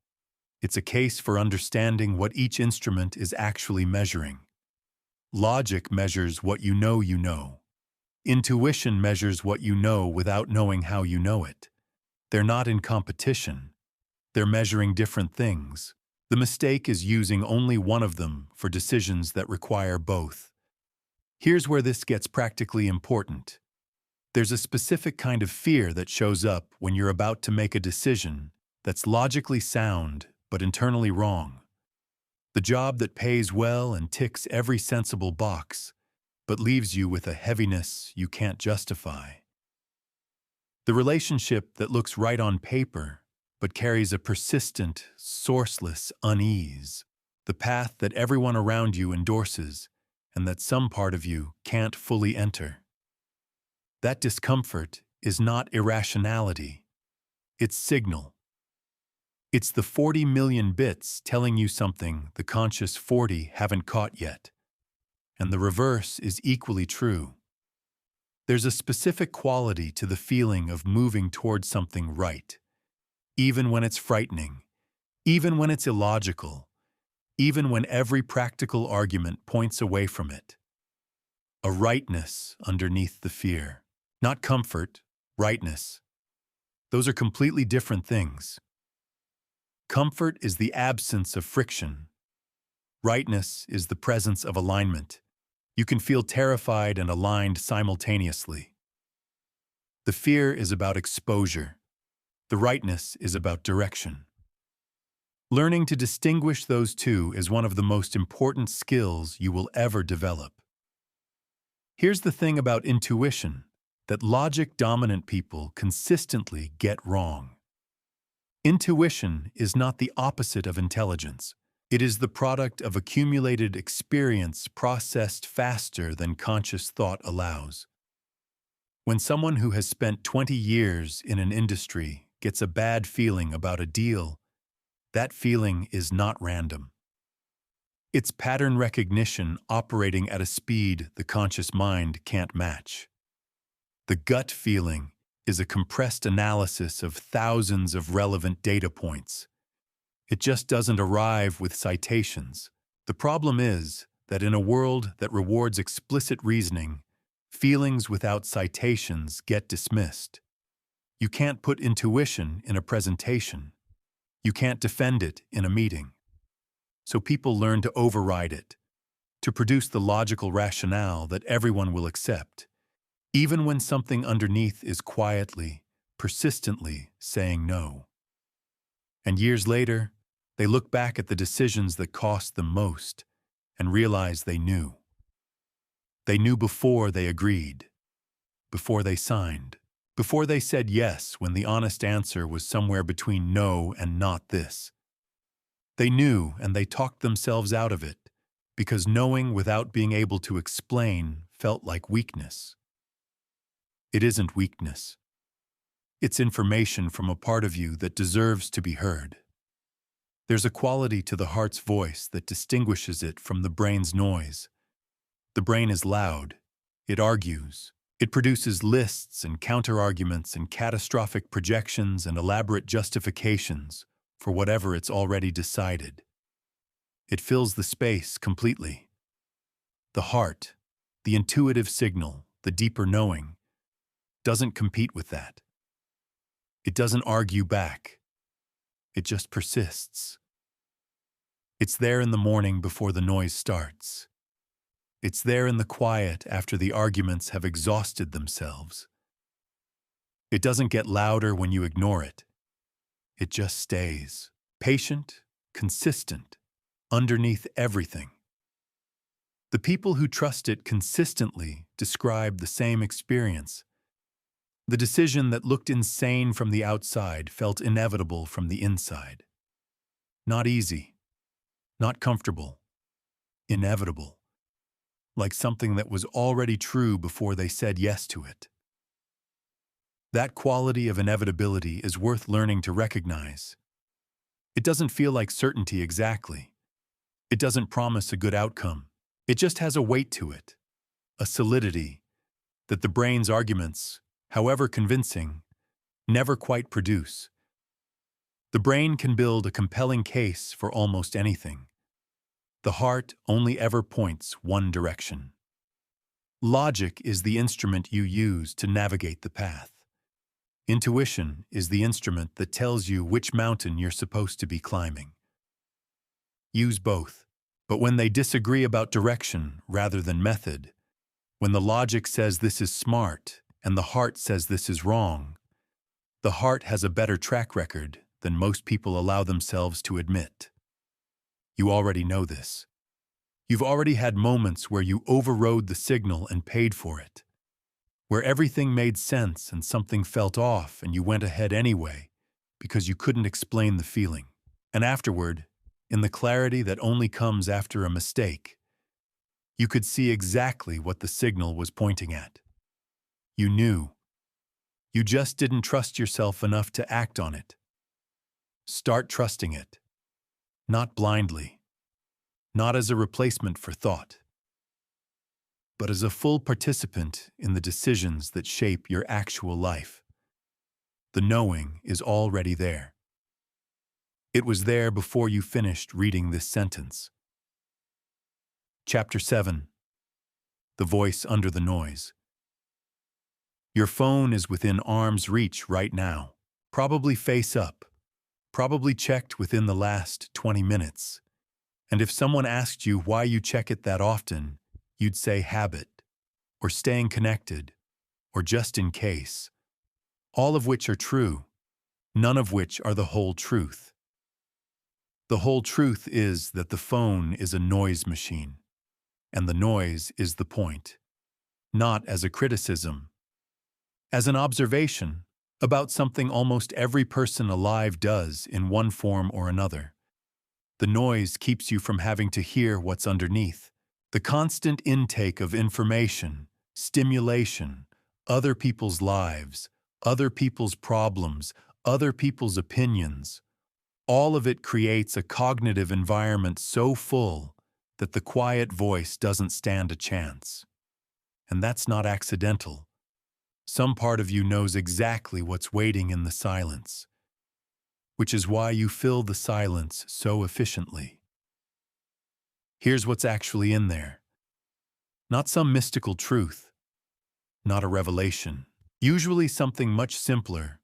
It's a case for understanding what each instrument is actually measuring. Logic measures what you know you know. Intuition measures what you know without knowing how you know it. They're not in competition. They're measuring different things. The mistake is using only one of them for decisions that require both. Here's where this gets practically important. There's a specific kind of fear that shows up when you're about to make a decision that's logically sound but internally wrong. The job that pays well and ticks every sensible box, but leaves you with a heaviness you can't justify. The relationship that looks right on paper, but carries a persistent, sourceless unease. The path that everyone around you endorses and that some part of you can't fully enter. That discomfort is not irrationality. It's signal. It's the 40 million bits telling you something the conscious 40 haven't caught yet. And the reverse is equally true. There's a specific quality to the feeling of moving towards something right, even when it's frightening, even when it's illogical, even when every practical argument points away from it. A rightness underneath the fear. Not comfort, rightness. Those are completely different things. Comfort is the absence of friction. Rightness is the presence of alignment. You can feel terrified and aligned simultaneously. The fear is about exposure. The rightness is about direction. Learning to distinguish those two is one of the most important skills you will ever develop. Here's the thing about intuition that logic-dominant people consistently get wrong. Intuition is not the opposite of intelligence. It is the product of accumulated experience processed faster than conscious thought allows. When someone who has spent 20 years in an industry gets a bad feeling about a deal, that feeling is not random. It's pattern recognition operating at a speed the conscious mind can't match. The gut feeling is a compressed analysis of thousands of relevant data points. It just doesn't arrive with citations. The problem is that in a world that rewards explicit reasoning, feelings without citations get dismissed. You can't put intuition in a presentation. You can't defend it in a meeting. So people learn to override it, to produce the logical rationale that everyone will accept, even when something underneath is quietly, persistently saying no. And years later, they look back at the decisions that cost them most and realize they knew. They knew before they agreed, before they signed, before they said yes when the honest answer was somewhere between no and not this. They knew and they talked themselves out of it because knowing without being able to explain felt like weakness. It isn't weakness. It's information from a part of you that deserves to be heard. There's a quality to the heart's voice that distinguishes it from the brain's noise. The brain is loud. It argues. It produces lists and counterarguments and catastrophic projections and elaborate justifications for whatever it's already decided. It fills the space completely. The heart, the intuitive signal, the deeper knowing, doesn't compete with that. It doesn't argue back. It just persists. It's there in the morning before the noise starts. It's there in the quiet after the arguments have exhausted themselves. It doesn't get louder when you ignore it. It just stays, patient, consistent, underneath everything. The people who trust it consistently describe the same experience. The decision that looked insane from the outside felt inevitable from the inside. Not easy, not comfortable, inevitable. like something that was already true before they said yes to it. That quality of inevitability is worth learning to recognize. It doesn't feel like certainty exactly. It doesn't promise a good outcome. It just has a weight to it, a solidity that the brain's arguments, however convincing, never quite produce. The brain can build a compelling case for almost anything. The heart only ever points one direction. Logic is the instrument you use to navigate the path. Intuition is the instrument that tells you which mountain you're supposed to be climbing. Use both. But when they disagree about direction rather than method, when the logic says this is smart and the heart says this is wrong, the heart has a better track record than most people allow themselves to admit. You already know this. You've already had moments where you overrode the signal and paid for it, where everything made sense and something felt off and you went ahead anyway because you couldn't explain the feeling. And afterward, in the clarity that only comes after a mistake, you could see exactly what the signal was pointing at. You knew. You just didn't trust yourself enough to act on it. Start trusting it. Not blindly. Not as a replacement for thought, but as a full participant in the decisions that shape your actual life. The knowing is already there. It was there before you finished reading this sentence. Chapter 7. The Voice Under the Noise. Your phone is within arm's reach right now, probably face up, probably checked within the last 20 minutes. And if someone asked you why you check it that often, you'd say habit, or staying connected, or just in case. All of which are true, none of which are the whole truth. The whole truth is that the phone is a noise machine, and the noise is the point, not as a criticism, as an observation about something almost every person alive does in one form or another. The noise keeps you from having to hear what's underneath. The constant intake of information, stimulation, other people's lives, other people's problems, other people's opinions, all of it creates a cognitive environment so full that the quiet voice doesn't stand a chance. And that's not accidental. Some part of you knows exactly what's waiting in the silence, which is why you fill the silence so efficiently. Here's what's actually in there. Not some mystical truth, not a revelation. Usually something much simpler,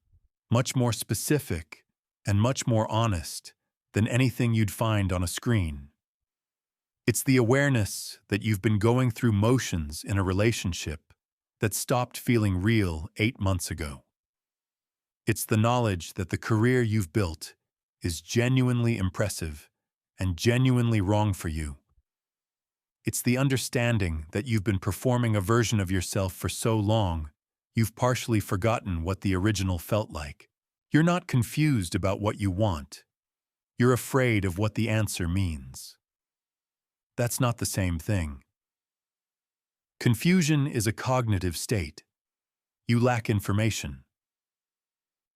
much more specific, and much more honest than anything you'd find on a screen. It's the awareness that you've been going through motions in a relationship that stopped feeling real 8 months ago. It's the knowledge that the career you've built is genuinely impressive and genuinely wrong for you. It's the understanding that you've been performing a version of yourself for so long, you've partially forgotten what the original felt like. You're not confused about what you want. You're afraid of what the answer means. That's not the same thing. Confusion is a cognitive state. You lack information.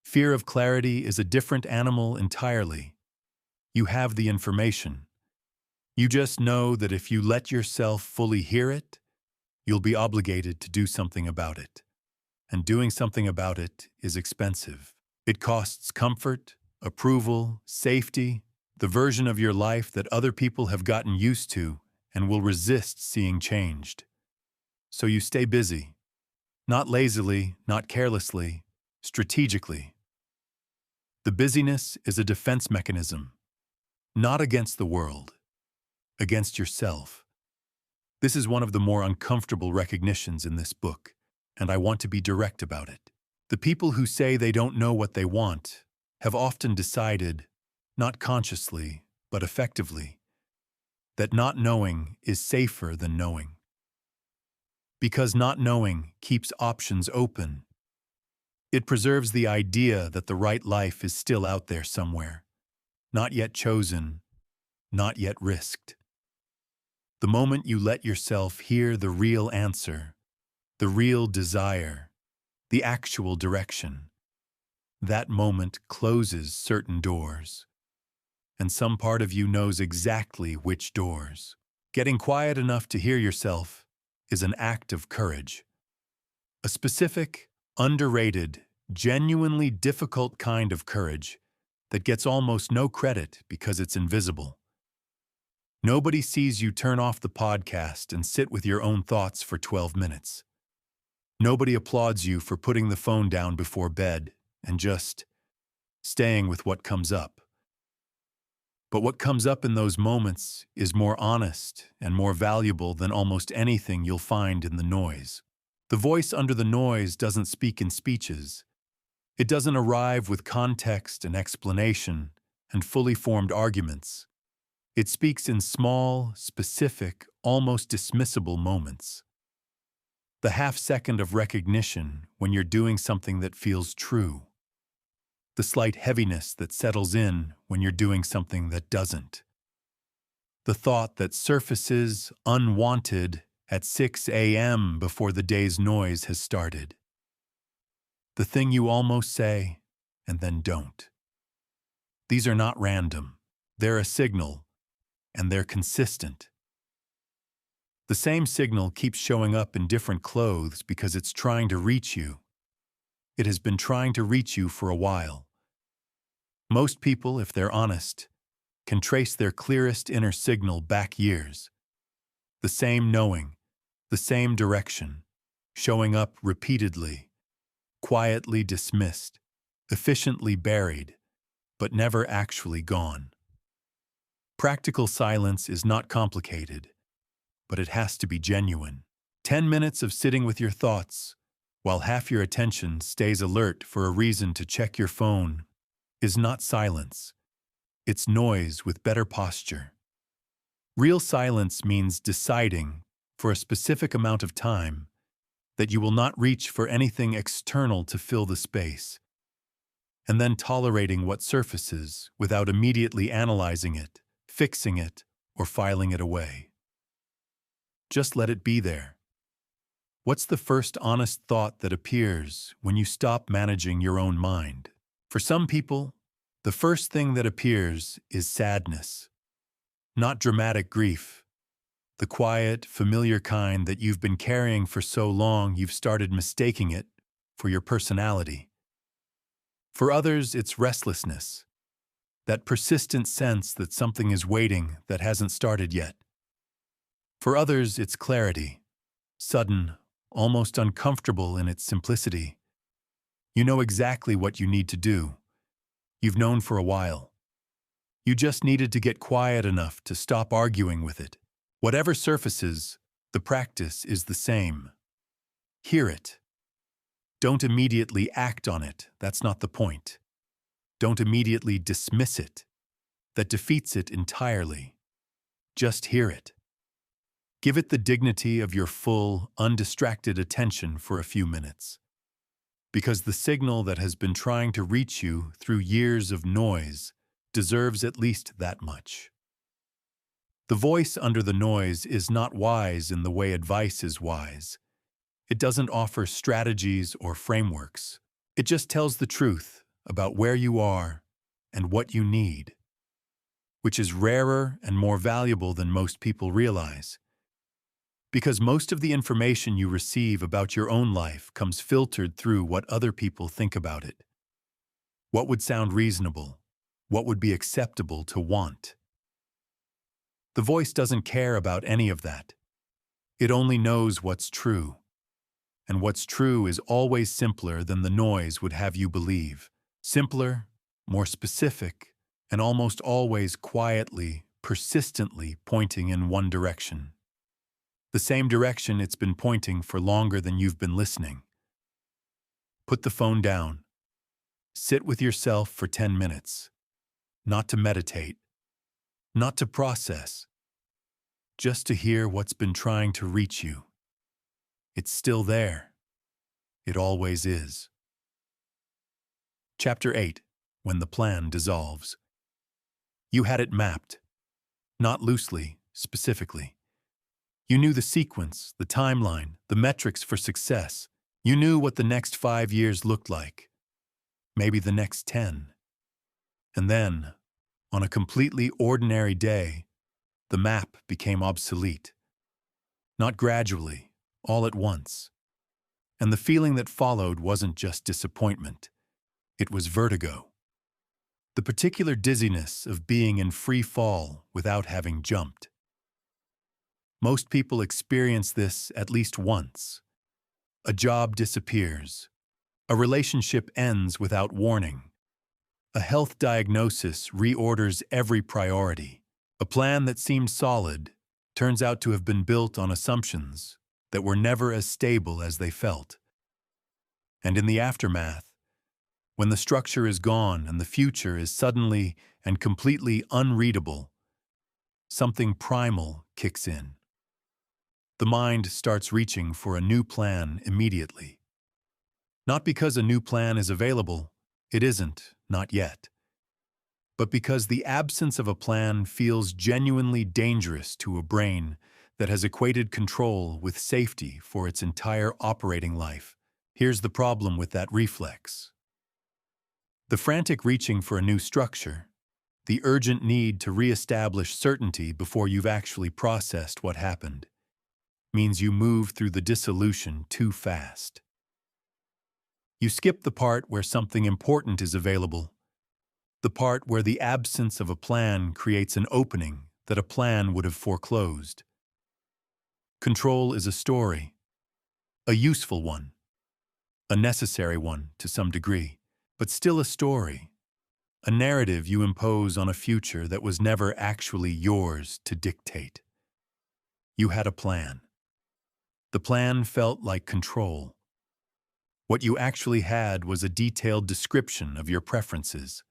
Fear of clarity is a different animal entirely. You have the information. You just know that if you let yourself fully hear it, you'll be obligated to do something about it. And doing something about it is expensive. It costs comfort, approval, safety, the version of your life that other people have gotten used to and will resist seeing changed. So you stay busy, not lazily, not carelessly, strategically. The busyness is a defense mechanism, not against the world, against yourself. This is one of the more uncomfortable recognitions in this book, and I want to be direct about it. The people who say they don't know what they want have often decided, not consciously, but effectively, that not knowing is safer than knowing. Because not knowing keeps options open. It preserves the idea that the right life is still out there somewhere, not yet chosen, not yet risked. The moment you let yourself hear the real answer, the real desire, the actual direction, that moment closes certain doors. And some part of you knows exactly which doors. Getting quiet enough to hear yourself is an act of courage. A specific, underrated, genuinely difficult kind of courage that gets almost no credit because it's invisible. Nobody sees you turn off the podcast and sit with your own thoughts for 12 minutes. Nobody applauds you for putting the phone down before bed and just staying with what comes up. But what comes up in those moments is more honest and more valuable than almost anything you'll find in the noise. The voice under the noise doesn't speak in speeches. It doesn't arrive with context and explanation and fully formed arguments. It speaks in small, specific, almost dismissible moments. The half-second of recognition when you're doing something that feels true. The slight heaviness that settles in when you're doing something that doesn't. The thought that surfaces unwanted at 6 a.m. before the day's noise has started. The thing you almost say and then don't. These are not random. They're a signal, and they're consistent. The same signal keeps showing up in different clothes because it's trying to reach you. It has been trying to reach you for a while. Most people, if they're honest, can trace their clearest inner signal back years. The same knowing, the same direction, showing up repeatedly, quietly dismissed, efficiently buried, but never actually gone. Practical silence is not complicated, but it has to be genuine. 10 minutes of sitting with your thoughts, while half your attention stays alert for a reason to check your phone, is not silence. It's noise with better posture. Real silence means deciding, for a specific amount of time, that you will not reach for anything external to fill the space, and then tolerating what surfaces without immediately analyzing it, fixing it, or filing it away. Just let it be there. What's the first honest thought that appears when you stop managing your own mind? For some people, the first thing that appears is sadness. Not dramatic grief. The quiet, familiar kind that you've been carrying for so long you've started mistaking it for your personality. For others, it's restlessness. That persistent sense that something is waiting that hasn't started yet. For others, it's clarity. Sudden, almost uncomfortable in its simplicity. You know exactly what you need to do. You've known for a while. You just needed to get quiet enough to stop arguing with it. Whatever surfaces, the practice is the same. Hear it. Don't immediately act on it. That's not the point. Don't immediately dismiss it. That defeats it entirely. Just hear it. Give it the dignity of your full, undistracted attention for a few minutes. Because the signal that has been trying to reach you through years of noise deserves at least that much. The voice under the noise is not wise in the way advice is wise. It doesn't offer strategies or frameworks. It just tells the truth about where you are and what you need, which is rarer and more valuable than most people realize. Because most of the information you receive about your own life comes filtered through what other people think about it. What would sound reasonable? What would be acceptable to want? The voice doesn't care about any of that. It only knows what's true. And what's true is always simpler than the noise would have you believe. Simpler, more specific, and almost always quietly, persistently pointing in one direction. The same direction it's been pointing for longer than you've been listening. Put the phone down. Sit with yourself for 10 minutes. Not to meditate. Not to process. Just to hear what's been trying to reach you. It's still there. It always is. Chapter 8. When the plan dissolves. You had it mapped. Not loosely, specifically. You knew the sequence, the timeline, the metrics for success. You knew what the next 5 years looked like, maybe the next 10. And then, on a completely ordinary day, the map became obsolete. Not gradually, all at once. And the feeling that followed wasn't just disappointment. It was vertigo. The particular dizziness of being in free fall without having jumped. Most people experience this at least once. A job disappears. A relationship ends without warning. A health diagnosis reorders every priority. A plan that seemed solid turns out to have been built on assumptions that were never as stable as they felt. And in the aftermath, when the structure is gone and the future is suddenly and completely unreadable, something primal kicks in. The mind starts reaching for a new plan immediately. Not because a new plan is available, it isn't, not yet. But because the absence of a plan feels genuinely dangerous to a brain that has equated control with safety for its entire operating life. Here's the problem with that reflex. The frantic reaching for a new structure, the urgent need to reestablish certainty before you've actually processed what happened, means you move through the dissolution too fast. You skip the part where something important is available, the part where the absence of a plan creates an opening that a plan would have foreclosed. Control is a story, a useful one, a necessary one to some degree, but still a story, a narrative you impose on a future that was never actually yours to dictate. You had a plan. The plan felt like control. What you actually had was a detailed description of your preferences.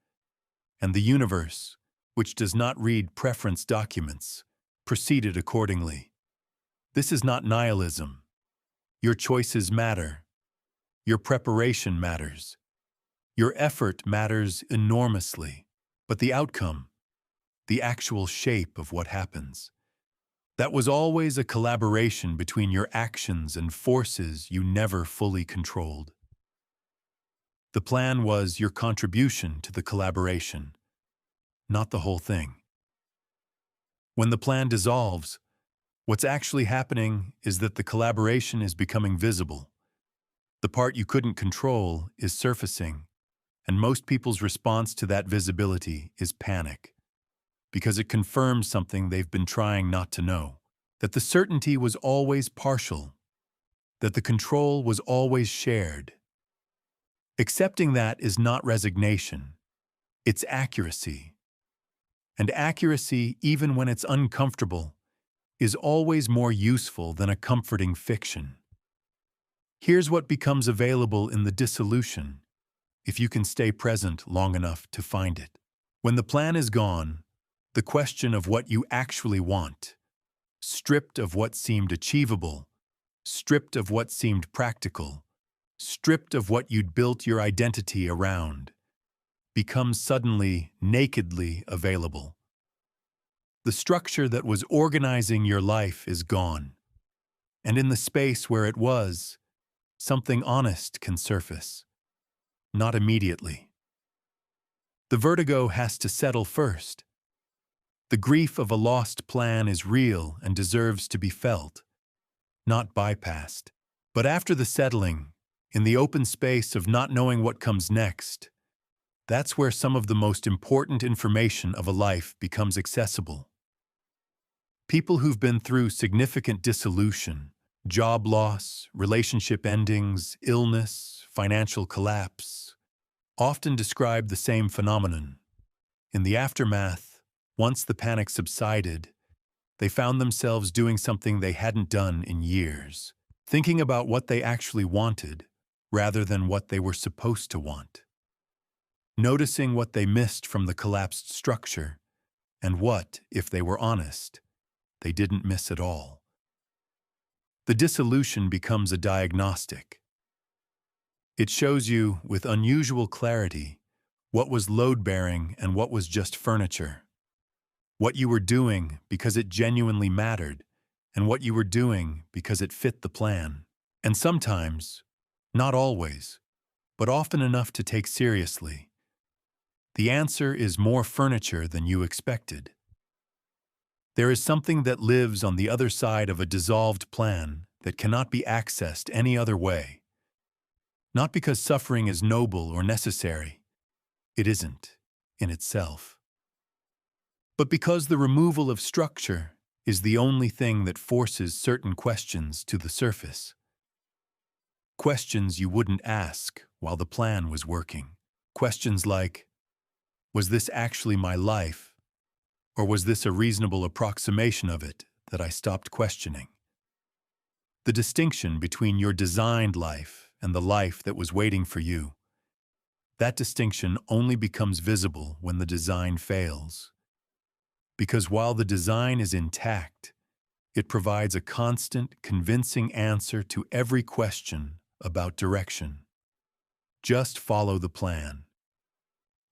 And the universe, which does not read preference documents, proceeded accordingly. This is not nihilism. Your choices matter. Your preparation matters. Your effort matters enormously. But the outcome, the actual shape of what happens, that was always a collaboration between your actions and forces you never fully controlled. The plan was your contribution to the collaboration, not the whole thing. When the plan dissolves, what's actually happening is that the collaboration is becoming visible. The part you couldn't control is surfacing, and most people's response to that visibility is panic, because it confirms something they've been trying not to know, that the certainty was always partial, that the control was always shared. Accepting that is not resignation, it's accuracy. And accuracy, even when it's uncomfortable, is always more useful than a comforting fiction. Here's what becomes available in the dissolution, if you can stay present long enough to find it. When the plan is gone, the question of what you actually want, stripped of what seemed achievable, stripped of what seemed practical, stripped of what you'd built your identity around, becomes suddenly, nakedly available. The structure that was organizing your life is gone, and in the space where it was, something honest can surface. Not immediately. The vertigo has to settle first. The grief of a lost plan is real and deserves to be felt, not bypassed. But after the settling, in the open space of not knowing what comes next, that's where some of the most important information of a life becomes accessible. People who've been through significant dissolution, job loss, relationship endings, illness, financial collapse, often describe the same phenomenon. In the aftermath, once the panic subsided, they found themselves doing something they hadn't done in years, thinking about what they actually wanted rather than what they were supposed to want. Noticing what they missed from the collapsed structure and what, if they were honest, they didn't miss at all. The dissolution becomes a diagnostic. It shows you, with unusual clarity, what was load-bearing and what was just furniture. What you were doing because it genuinely mattered, and what you were doing because it fit the plan. And sometimes, not always, but often enough to take seriously, the answer is more furniture than you expected. There is something that lives on the other side of a dissolved plan that cannot be accessed any other way. Not because suffering is noble or necessary. It isn't, in itself. But because the removal of structure is the only thing that forces certain questions to the surface. Questions you wouldn't ask while the plan was working. Questions like, was this actually my life? Or was this a reasonable approximation of it that I stopped questioning? The distinction between your designed life and the life that was waiting for you, that distinction only becomes visible when the design fails. Because while the design is intact, it provides a constant, convincing answer to every question about direction. Just follow the plan.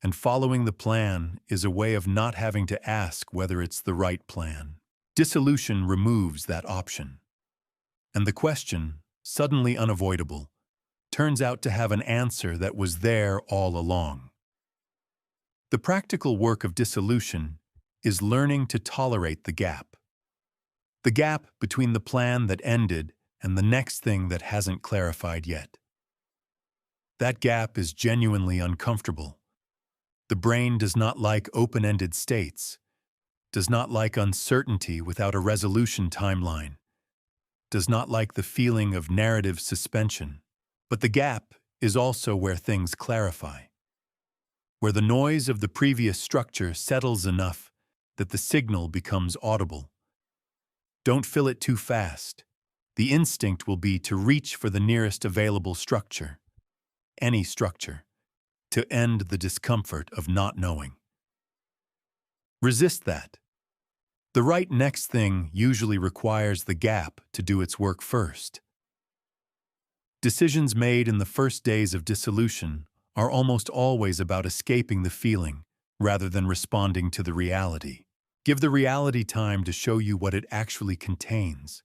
And following the plan is a way of not having to ask whether it's the right plan. Dissolution removes that option. And the question, suddenly unavoidable, turns out to have an answer that was there all along. The practical work of dissolution is learning to tolerate the gap. The gap between the plan that ended and the next thing that hasn't clarified yet. That gap is genuinely uncomfortable. The brain does not like open-ended states, does not like uncertainty without a resolution timeline, does not like the feeling of narrative suspension. But the gap is also where things clarify, where the noise of the previous structure settles enough that the signal becomes audible. Don't fill it too fast. The instinct will be to reach for the nearest available structure, any structure, to end the discomfort of not knowing. Resist that. The right next thing usually requires the gap to do its work first. Decisions made in the first days of dissolution are almost always about escaping the feeling rather than responding to the reality. Give the reality time to show you what it actually contains,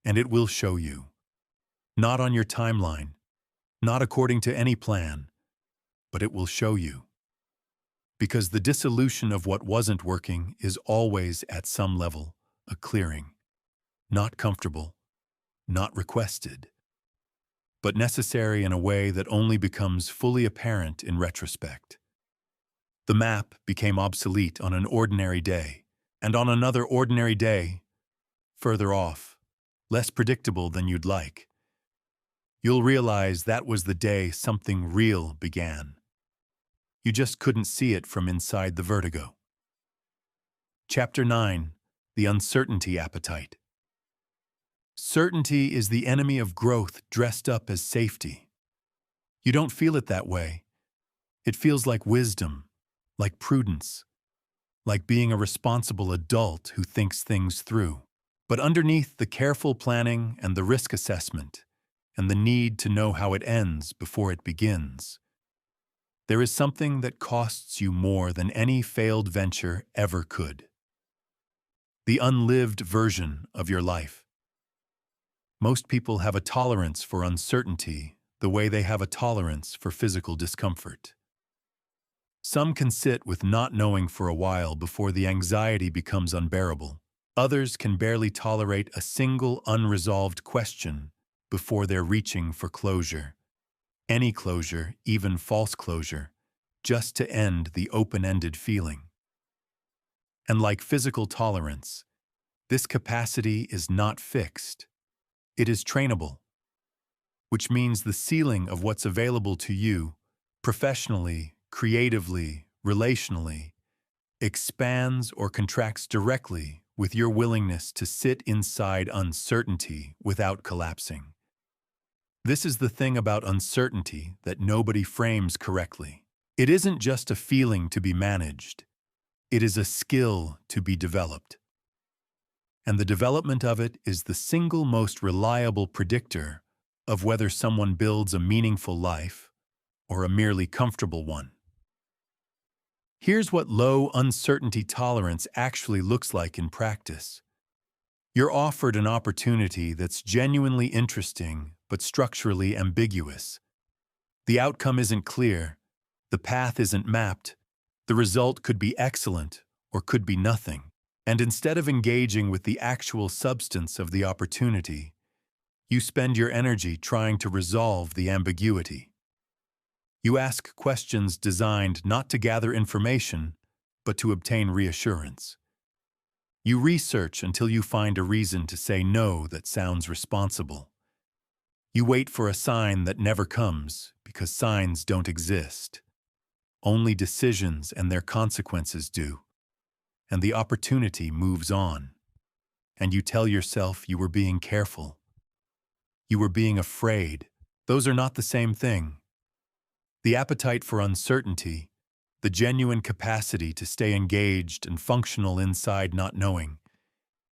and it will show you. Not on your timeline, not according to any plan, but it will show you. Because the dissolution of what wasn't working is always, at some level, a clearing. Not comfortable, not requested, but necessary in a way that only becomes fully apparent in retrospect. The map became obsolete on an ordinary day, and on another ordinary day, further off, less predictable than you'd like, you'll realize that was the day something real began. You just couldn't see it from inside the vertigo. Chapter 9. The Uncertainty Appetite. Certainty is the enemy of growth dressed up as safety. You don't feel it that way. It feels like wisdom, like prudence, like being a responsible adult who thinks things through. But underneath the careful planning and the risk assessment, and the need to know how it ends before it begins, there is something that costs you more than any failed venture ever could. The unlived version of your life. Most people have a tolerance for uncertainty the way they have a tolerance for physical discomfort. Some can sit with not knowing for a while before the anxiety becomes unbearable. Others can barely tolerate a single unresolved question before they're reaching for closure. Any closure, even false closure, just to end the open-ended feeling. And like physical tolerance, this capacity is not fixed. It is trainable, which means the ceiling of what's available to you, professionally, creatively, relationally, expands or contracts directly with your willingness to sit inside uncertainty without collapsing. This is the thing about uncertainty that nobody frames correctly. It isn't just a feeling to be managed. It is a skill to be developed. And the development of it is the single most reliable predictor of whether someone builds a meaningful life or a merely comfortable one. Here's what low uncertainty tolerance actually looks like in practice. You're offered an opportunity that's genuinely interesting but structurally ambiguous. The outcome isn't clear, the path isn't mapped, the result could be excellent or could be nothing. And instead of engaging with the actual substance of the opportunity, you spend your energy trying to resolve the ambiguity. You ask questions designed not to gather information, but to obtain reassurance. You research until you find a reason to say no that sounds responsible. You wait for a sign that never comes because signs don't exist. Only decisions and their consequences do. And the opportunity moves on. And you tell yourself you were being careful. You were being afraid. Those are not the same thing. The appetite for uncertainty, the genuine capacity to stay engaged and functional inside not knowing,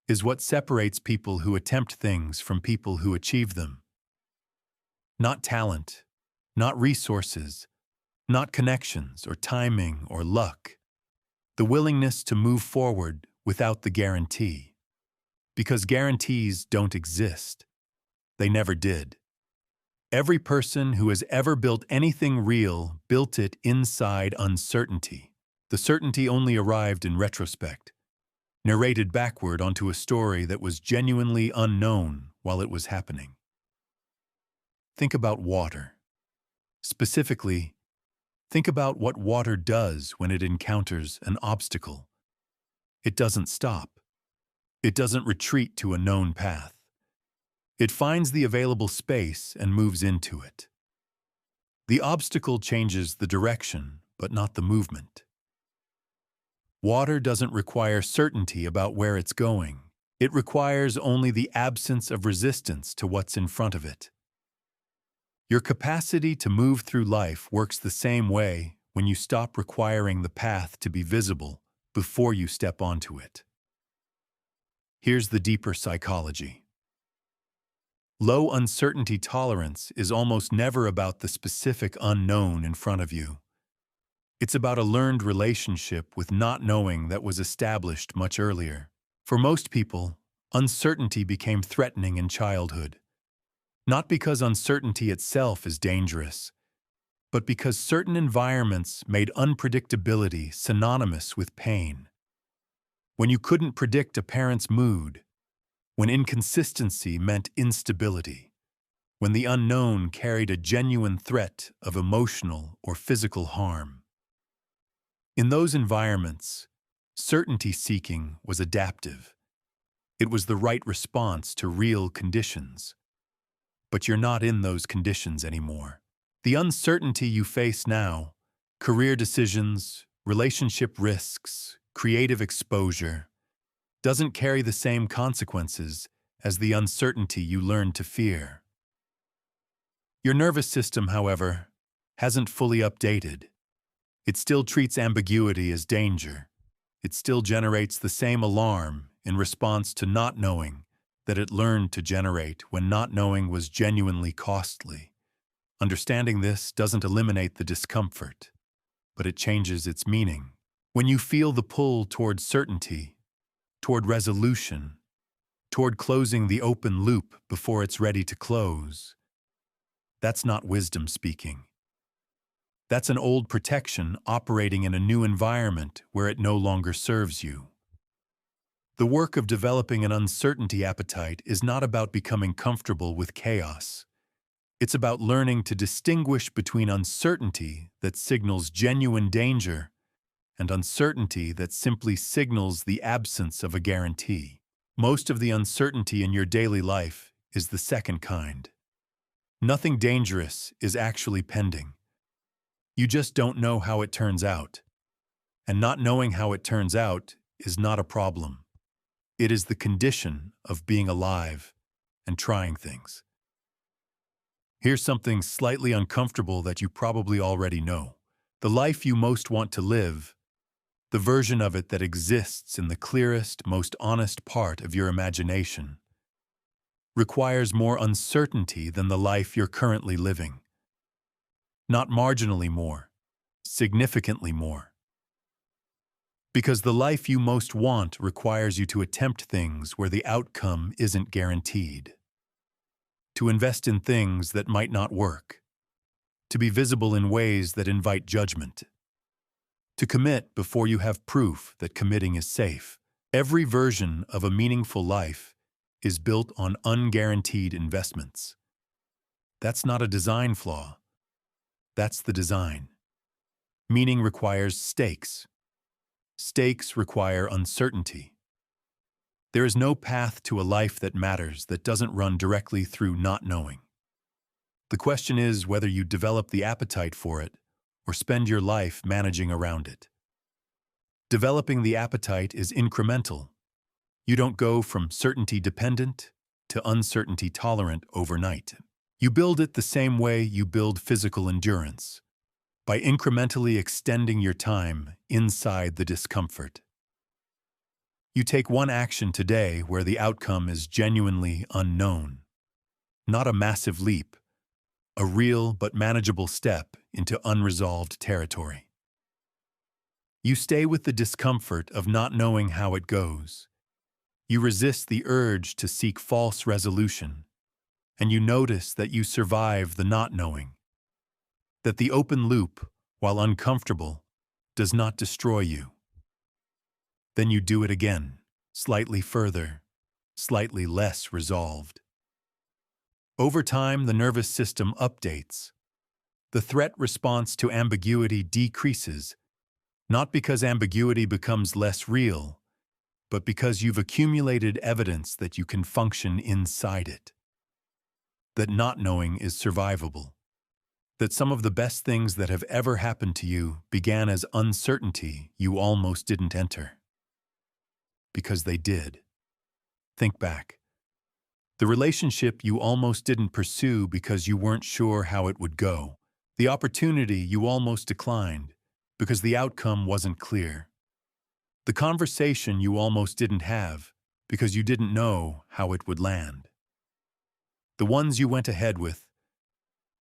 is what separates people who attempt things from people who achieve them. Not talent, not resources, not connections or timing or luck. The willingness to move forward without the guarantee. Because guarantees don't exist. They never did. Every person who has ever built anything real built it inside uncertainty. The certainty only arrived in retrospect, narrated backward onto a story that was genuinely unknown while it was happening. Think about water. Specifically, think about what water does when it encounters an obstacle. It doesn't stop. It doesn't retreat to a known path. It finds the available space and moves into it. The obstacle changes the direction, but not the movement. Water doesn't require certainty about where it's going. It requires only the absence of resistance to what's in front of it. Your capacity to move through life works the same way when you stop requiring the path to be visible before you step onto it. Here's the deeper psychology. Low uncertainty tolerance is almost never about the specific unknown in front of you. It's about a learned relationship with not knowing that was established much earlier. For most people, uncertainty became threatening in childhood. Not because uncertainty itself is dangerous, but because certain environments made unpredictability synonymous with pain. When you couldn't predict a parent's mood, when inconsistency meant instability, when the unknown carried a genuine threat of emotional or physical harm. In those environments, certainty-seeking was adaptive. It was the right response to real conditions. But you're not in those conditions anymore. The uncertainty you face now, career decisions, relationship risks, creative exposure, doesn't carry the same consequences as the uncertainty you learned to fear. Your nervous system, however, hasn't fully updated. It still treats ambiguity as danger. It still generates the same alarm in response to not knowing that it learned to generate when not knowing was genuinely costly. Understanding this doesn't eliminate the discomfort, but it changes its meaning. When you feel the pull toward certainty, toward resolution, toward closing the open loop before it's ready to close, that's not wisdom speaking. That's an old protection operating in a new environment where it no longer serves you. The work of developing an uncertainty appetite is not about becoming comfortable with chaos. It's about learning to distinguish between uncertainty that signals genuine danger and uncertainty that simply signals the absence of a guarantee. Most of the uncertainty in your daily life is the second kind. Nothing dangerous is actually pending. You just don't know how it turns out. And not knowing how it turns out is not a problem. It is the condition of being alive and trying things. Here's something slightly uncomfortable that you probably already know. The life you most want to live, the version of it that exists in the clearest, most honest part of your imagination, requires more uncertainty than the life you're currently living. Not marginally more, significantly more. Because the life you most want requires you to attempt things where the outcome isn't guaranteed. To invest in things that might not work. To be visible in ways that invite judgment. To commit before you have proof that committing is safe. Every version of a meaningful life is built on unguaranteed investments. That's not a design flaw. That's the design. Meaning requires stakes. Stakes require uncertainty. There is no path to a life that matters that doesn't run directly through not knowing. The question is whether you develop the appetite for it or spend your life managing around it. Developing the appetite is incremental. You don't go from certainty-dependent to uncertainty-tolerant overnight. You build it the same way you build physical endurance, by incrementally extending your time inside the discomfort. You take one action today where the outcome is genuinely unknown. Not a massive leap, a real but manageable step into unresolved territory. You stay with the discomfort of not knowing how it goes. You resist the urge to seek false resolution, and you notice that you survive the not knowing. That the open loop, while uncomfortable, does not destroy you. Then you do it again, slightly further, slightly less resolved. Over time, the nervous system updates. The threat response to ambiguity decreases, not because ambiguity becomes less real, but because you've accumulated evidence that you can function inside it. That not knowing is survivable. That some of the best things that have ever happened to you began as uncertainty you almost didn't enter. Because they did. Think back. The relationship you almost didn't pursue because you weren't sure how it would go. The opportunity you almost declined because the outcome wasn't clear. The conversation you almost didn't have because you didn't know how it would land. The ones you went ahead with,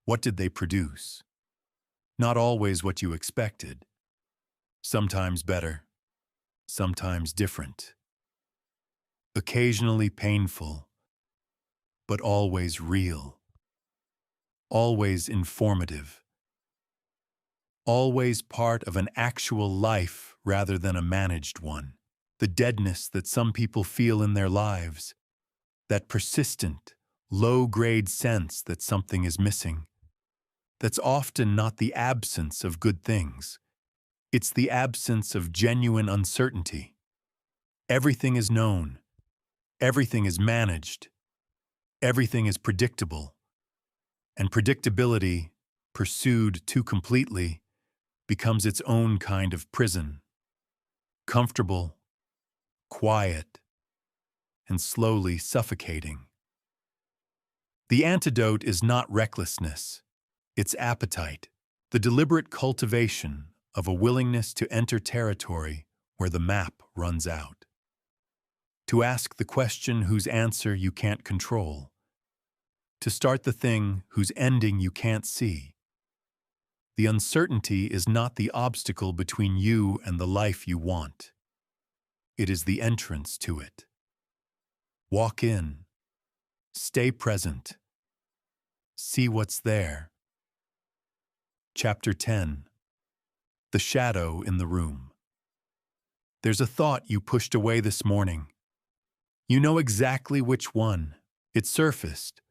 what did they produce? Not always what you expected. Sometimes better, sometimes different. Occasionally painful, but always real. Always informative. Always part of an actual life rather than a managed one. The deadness that some people feel in their lives. That persistent, low-grade sense that something is missing. That's often not the absence of good things. It's the absence of genuine uncertainty. Everything is known. Everything is managed. Everything is predictable. And predictability, pursued too completely, becomes its own kind of prison. Comfortable, quiet, and slowly suffocating. The antidote is not recklessness, it's appetite, the deliberate cultivation of a willingness to enter territory where the map runs out. To ask the question whose answer you can't control. To start the thing whose ending you can't see. The uncertainty is not the obstacle between you and the life you want. It is the entrance to it. Walk in. Stay present. See what's there. Chapter 10. The shadow in the room. There's a thought you pushed away this morning. You know exactly which one. It surfaced,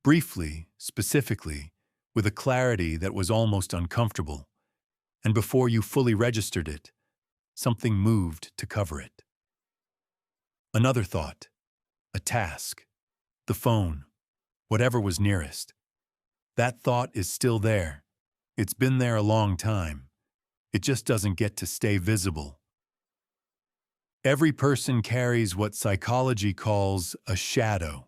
briefly, specifically, with a clarity that was almost uncomfortable, and before you fully registered it, something moved to cover it. Another thought, a task, the phone, whatever was nearest. That thought is still there. It's been there a long time. It just doesn't get to stay visible. Every person carries what psychology calls a shadow.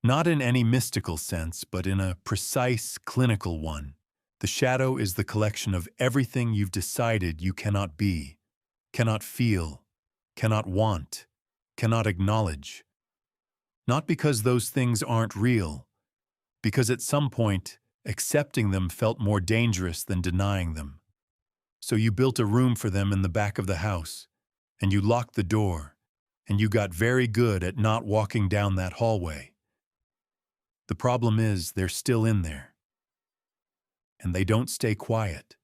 Not in any mystical sense, but in a precise, clinical one. The shadow is the collection of everything you've decided you cannot be, cannot feel, cannot want, cannot acknowledge. Not because those things aren't real, because at some point, accepting them felt more dangerous than denying them. So you built a room for them in the back of the house, and you locked the door, and you got very good at not walking down that hallway. The problem is they're still in there, and they don't stay quiet.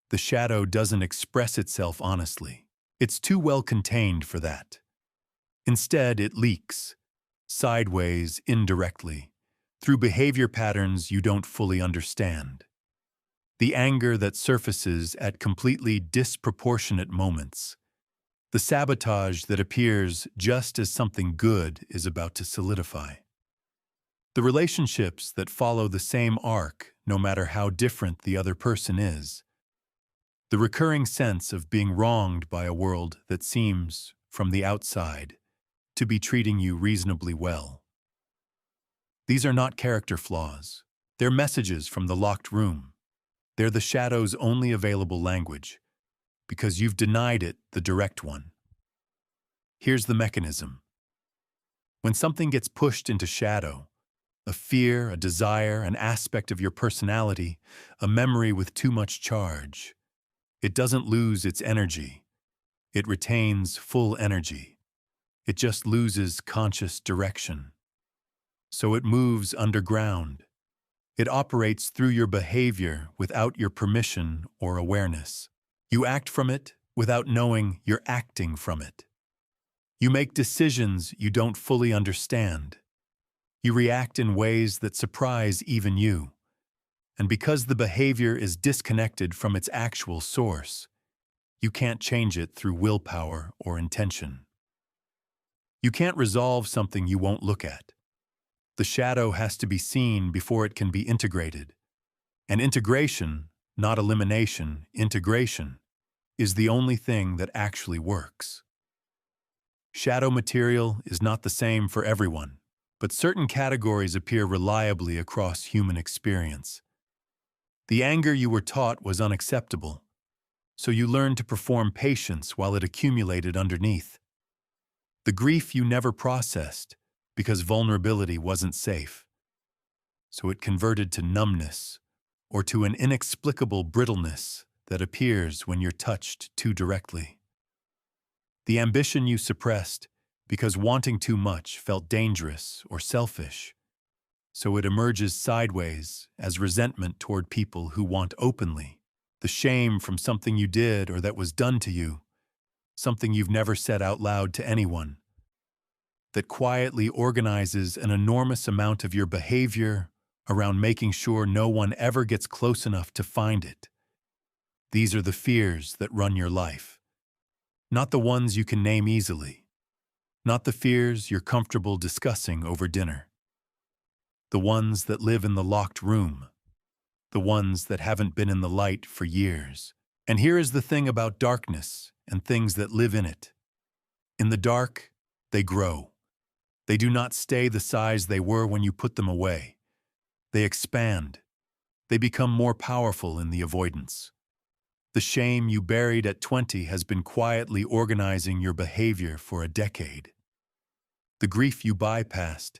The shadow doesn't express itself honestly. It's too well contained for that. Instead, it leaks, sideways, indirectly, through behavior patterns you don't fully understand. The anger that surfaces at completely disproportionate moments. The sabotage that appears just as something good is about to solidify. The relationships that follow the same arc, no matter how different the other person is. The recurring sense of being wronged by a world that seems, from the outside, to be treating you reasonably well. These are not character flaws. They're messages from the locked room. They're the shadow's only available language, because you've denied it the direct one. Here's the mechanism. When something gets pushed into shadow, a fear, a desire, an aspect of your personality, a memory with too much charge, it doesn't lose its energy. It retains full energy. It just loses conscious direction. So it moves underground. It operates through your behavior without your permission or awareness. You act from it without knowing you're acting from it. You make decisions you don't fully understand. You react in ways that surprise even you. And because the behavior is disconnected from its actual source, you can't change it through willpower or intention. You can't resolve something you won't look at. The shadow has to be seen before it can be integrated. And integration, not elimination, integration, is the only thing that actually works. Shadow material is not the same for everyone, but certain categories appear reliably across human experience. The anger you were taught was unacceptable, so you learned to perform patience while it accumulated underneath. The grief you never processed because vulnerability wasn't safe, so it converted to numbness or to an inexplicable brittleness that appears when you're touched too directly. The ambition you suppressed because wanting too much felt dangerous or selfish, so it emerges sideways as resentment toward people who want openly. The shame from something you did or that was done to you, something you've never said out loud to anyone, that quietly organizes an enormous amount of your behavior around making sure no one ever gets close enough to find it. These are the fears that run your life, not the ones you can name easily, not the fears you're comfortable discussing over dinner. The ones that live in the locked room, the ones that haven't been in the light for years. And here is the thing about darkness and things that live in it. In the dark, they grow. They do not stay the size they were when you put them away. They expand. They become more powerful in the avoidance. The shame you buried at 20 has been quietly organizing your behavior for a decade. The grief you bypassed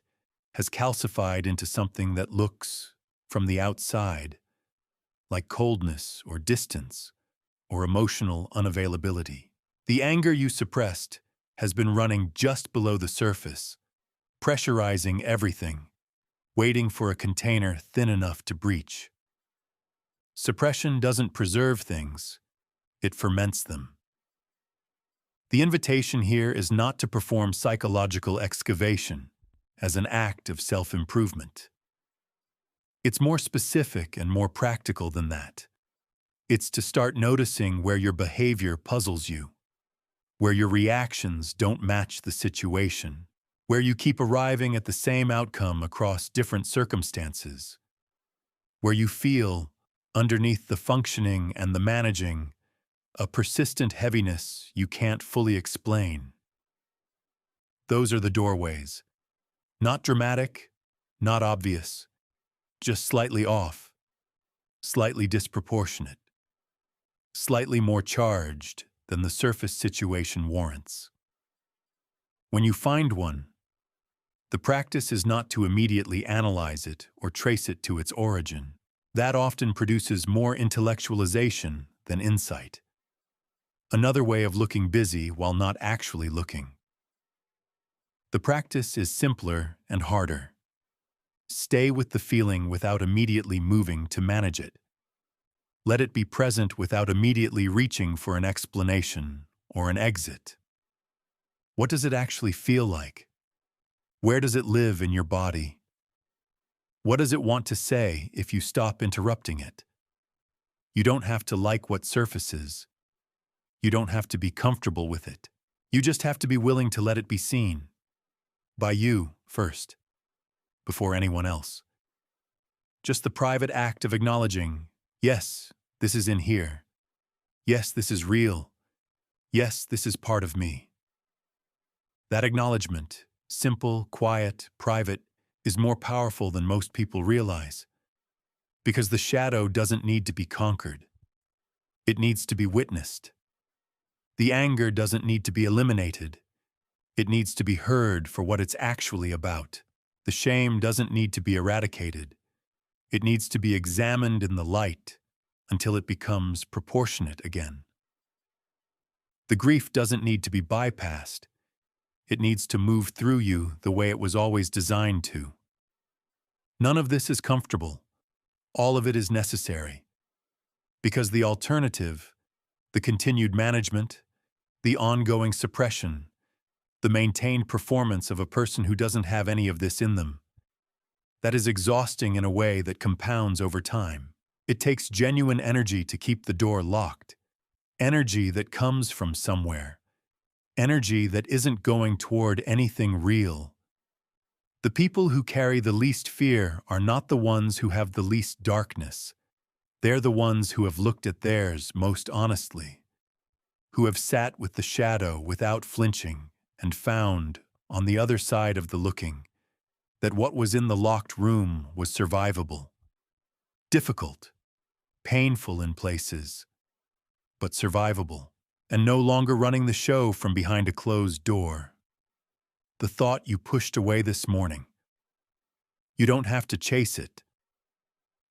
has calcified into something that looks, from the outside, like coldness or distance or emotional unavailability. The anger you suppressed has been running just below the surface, pressurizing everything, waiting for a container thin enough to breach. Suppression doesn't preserve things, it ferments them. The invitation here is not to perform psychological excavation as an act of self-improvement. It's more specific and more practical than that. It's to start noticing where your behavior puzzles you, where your reactions don't match the situation, where you keep arriving at the same outcome across different circumstances, where you feel, underneath the functioning and the managing, a persistent heaviness you can't fully explain. Those are the doorways. Not dramatic, not obvious, just slightly off, slightly disproportionate, slightly more charged than the surface situation warrants. When you find one, the practice is not to immediately analyze it or trace it to its origin. That often produces more intellectualization than insight. another way of looking busy while not actually looking. The practice is simpler and harder. Stay with the feeling without immediately moving to manage it. Let it be present without immediately reaching for an explanation or an exit. What does it actually feel like? Where does it live in your body? What does it want to say if you stop interrupting it? You don't have to like what surfaces. You don't have to be comfortable with it. You just have to be willing to let it be seen. By you first, before anyone else. Just the private act of acknowledging, yes, this is in here. Yes, this is real. Yes, this is part of me. That acknowledgement, simple, quiet, private, is more powerful than most people realize. Because the shadow doesn't need to be conquered. It needs to be witnessed. The anger doesn't need to be eliminated. It needs to be heard for what it's actually about. The shame doesn't need to be eradicated. It needs to be examined in the light until it becomes proportionate again. The grief doesn't need to be bypassed. It needs to move through you the way it was always designed to. None of this is comfortable. All of it is necessary. Because the alternative, the continued management, the ongoing suppression, the maintained performance of a person who doesn't have any of this in them, that is exhausting in a way that compounds over time. It takes genuine energy to keep the door locked. Energy that comes from somewhere. Energy that isn't going toward anything real. The people who carry the least fear are not the ones who have the least darkness. They're the ones who have looked at theirs most honestly, who have sat with the shadow without flinching and found, on the other side of the looking, that what was in the locked room was survivable. Difficult, painful in places, but survivable, and no longer running the show from behind a closed door. The thought you pushed away this morning. You don't have to chase it,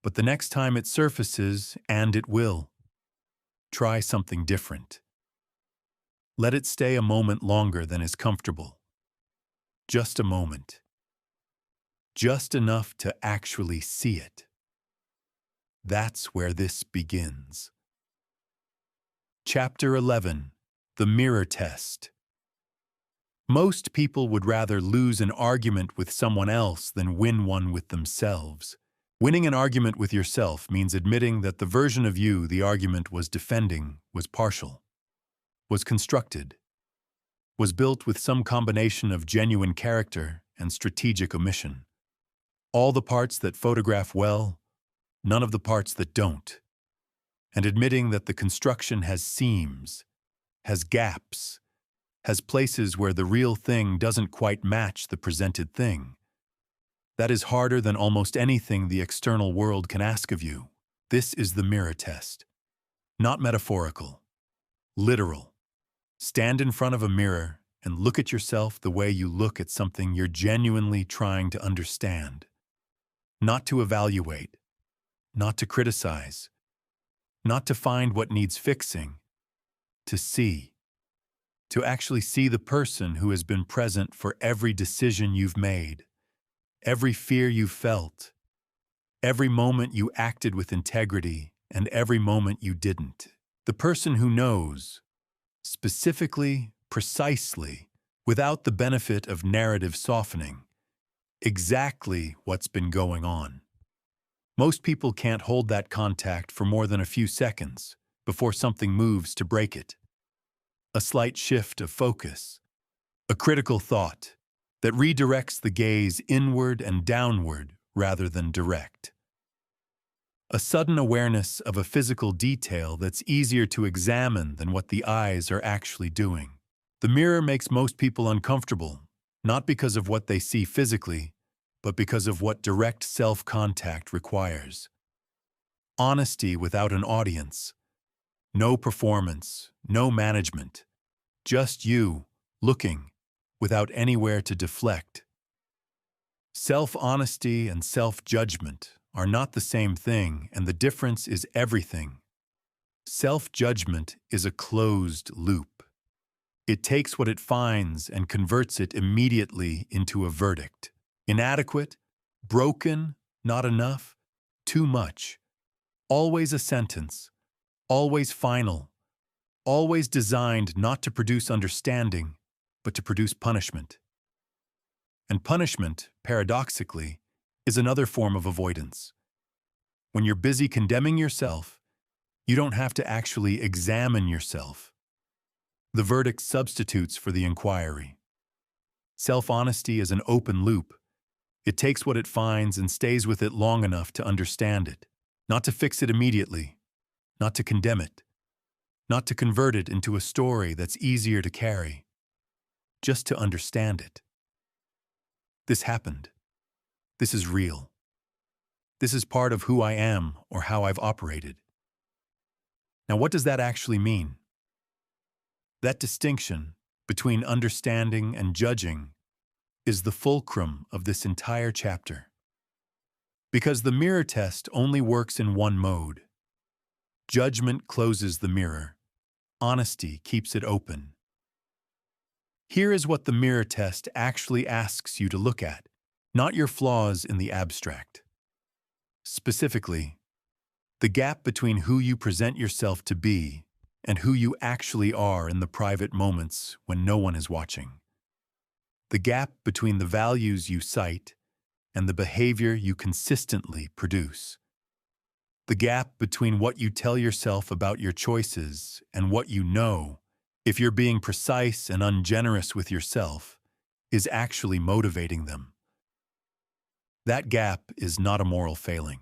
but the next time it surfaces, and it will, try something different. Let it stay a moment longer than is comfortable. Just a moment. Just enough to actually see it. That's where this begins. Chapter 11. The Mirror Test. Most people would rather lose an argument with someone else than win one with themselves. Winning an argument with yourself means admitting that the version of you the argument was defending was partial, was constructed, was built with some combination of genuine character and strategic omission. All the parts that photograph well, none of the parts that don't. And admitting that the construction has seams, has gaps, has places where the real thing doesn't quite match the presented thing. That is harder than almost anything the external world can ask of you. This is the mirror test. Not metaphorical, literal. Stand in front of a mirror and look at yourself the way you look at something you're genuinely trying to understand. Not to evaluate, not to criticize, not to find what needs fixing, to see. To actually see the person who has been present for every decision you've made, every fear you've felt, every moment you acted with integrity, and every moment you didn't. The person who knows, specifically, precisely, without the benefit of narrative softening, exactly what's been going on. Most people can't hold that contact for more than a few seconds before something moves to break it. A slight shift of focus, a critical thought that redirects the gaze inward and downward rather than direct. A sudden awareness of a physical detail that's easier to examine than what the eyes are actually doing. The mirror makes most people uncomfortable, not because of what they see physically, but because of what direct self-contact requires. Honesty without an audience. No performance, no management. Just you, looking, without anywhere to deflect. Self-honesty and self-judgment are not the same thing, and the difference is everything. Self-judgment is a closed loop. It takes what it finds and converts it immediately into a verdict. Inadequate, broken, not enough, too much. Always a sentence, always final, always designed not to produce understanding, but to produce punishment. And punishment, paradoxically, is another form of avoidance. When you're busy condemning yourself, you don't have to actually examine yourself. The verdict substitutes for the inquiry. Self-honesty is an open loop. It takes what it finds and stays with it long enough to understand it, not to fix it immediately, not to condemn it, not to convert it into a story that's easier to carry, just to understand it. This happened. This is real. This is part of who I am or how I've operated. Now, what does that actually mean? That distinction between understanding and judging is the fulcrum of this entire chapter. Because the mirror test only works in one mode. Judgment closes the mirror. Honesty keeps it open. Here is what the mirror test actually asks you to look at, not your flaws in the abstract. Specifically, the gap between who you present yourself to be and who you actually are in the private moments when no one is watching. The gap between the values you cite and the behavior you consistently produce. The gap between what you tell yourself about your choices and what you know, if you're being precise and ungenerous with yourself, is actually motivating them. That gap is not a moral failing.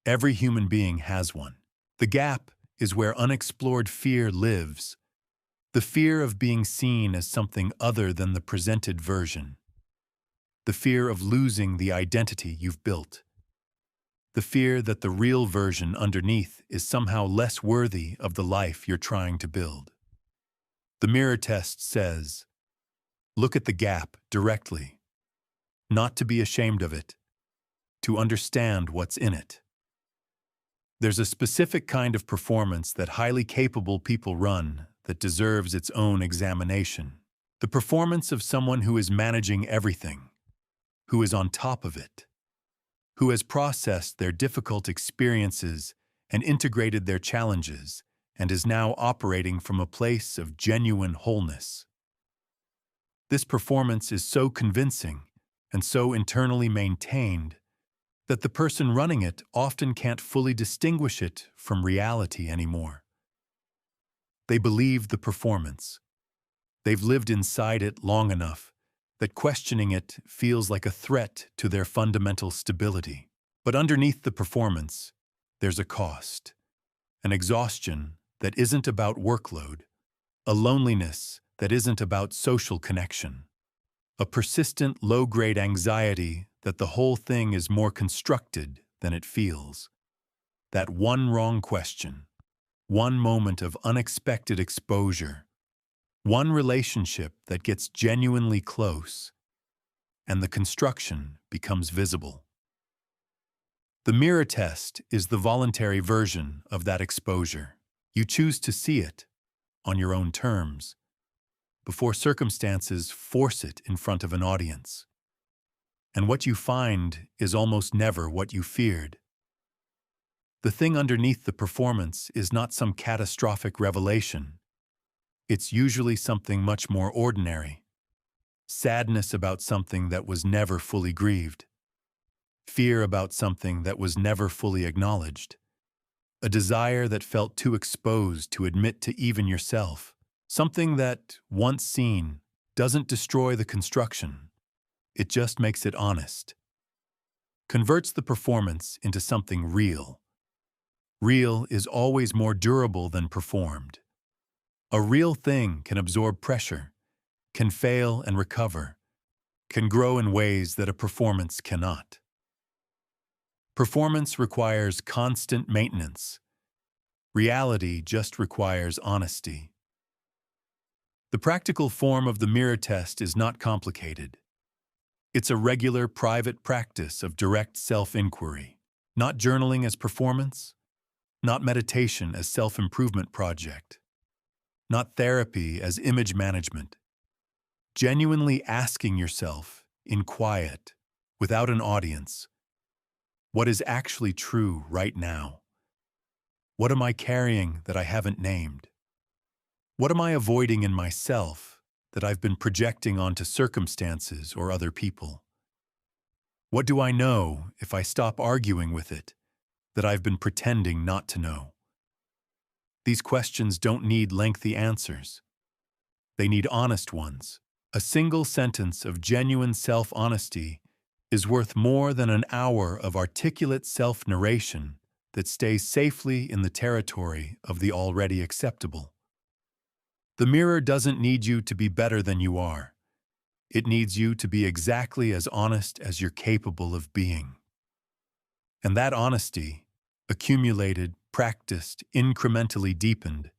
Every human being has one. The gap is where unexplored fear lives. The fear of being seen as something other than the presented version. The fear of losing the identity you've built. The fear that the real version underneath is somehow less worthy of the life you're trying to build. The mirror test says, look at the gap directly, not to be ashamed of it, to understand what's in it. There's a specific kind of performance that highly capable people run that deserves its own examination. The performance of someone who is managing everything, who is on top of it, who has processed their difficult experiences and integrated their challenges and is now operating from a place of genuine wholeness. This performance is so convincing and so internally maintained that the person running it often can't fully distinguish it from reality anymore. They believe the performance. They've lived inside it long enough that questioning it feels like a threat to their fundamental stability. But underneath the performance, there's a cost, an exhaustion that isn't about workload, a loneliness that isn't about social connection, a persistent low-grade anxiety that the whole thing is more constructed than it feels. That one wrong question, one moment of unexpected exposure, one relationship that gets genuinely close, and the construction becomes visible. The mirror test is the voluntary version of that exposure. You choose to see it on your own terms, before circumstances force it in front of an audience. And what you find is almost never what you feared. The thing underneath the performance is not some catastrophic revelation. It's usually something much more ordinary. Sadness about something that was never fully grieved. Fear about something that was never fully acknowledged. A desire that felt too exposed to admit to even yourself. Something that, once seen, doesn't destroy the construction. It just makes it honest. Converts the performance into something real. Real is always more durable than performed. A real thing can absorb pressure, can fail and recover, can grow in ways that a performance cannot. Performance requires constant maintenance. Reality just requires honesty. The practical form of the mirror test is not complicated. It's a regular private practice of direct self-inquiry, not journaling as performance, not meditation as self-improvement project, not therapy as image management. Genuinely asking yourself, in quiet, without an audience, what is actually true right now? What am I carrying that I haven't named? What am I avoiding in myself that I've been projecting onto circumstances or other people? What do I know, if I stop arguing with it, that I've been pretending not to know? These questions don't need lengthy answers. They need honest ones. A single sentence of genuine self-honesty is worth more than an hour of articulate self-narration that stays safely in the territory of the already acceptable. The mirror doesn't need you to be better than you are. It needs you to be exactly as honest as you're capable of being. And that honesty, accumulated, practiced, incrementally deepened,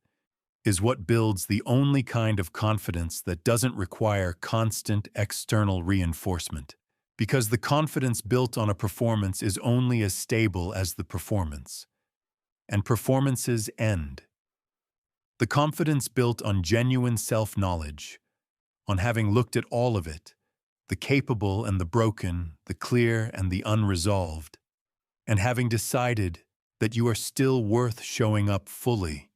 is what builds the only kind of confidence that doesn't require constant external reinforcement. Because the confidence built on a performance is only as stable as the performance. And performances end. The confidence built on genuine self-knowledge, on having looked at all of it, the capable and the broken, the clear and the unresolved, and having decided that you are still worth showing up fully.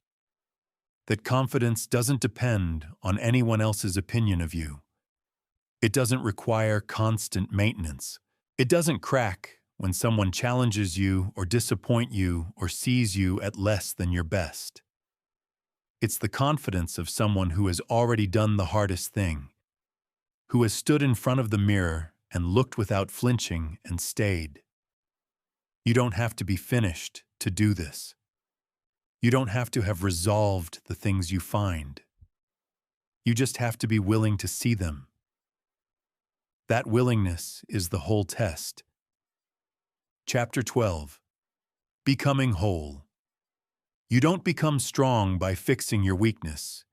That confidence doesn't depend on anyone else's opinion of you. It doesn't require constant maintenance. It doesn't crack when someone challenges you or disappoints you or sees you at less than your best. It's the confidence of someone who has already done the hardest thing, who has stood in front of the mirror and looked without flinching and stayed. You don't have to be finished to do this. You don't have to have resolved the things you find. You just have to be willing to see them. That willingness is the whole test. Chapter 12. Becoming whole. You don't become strong by fixing your weakness.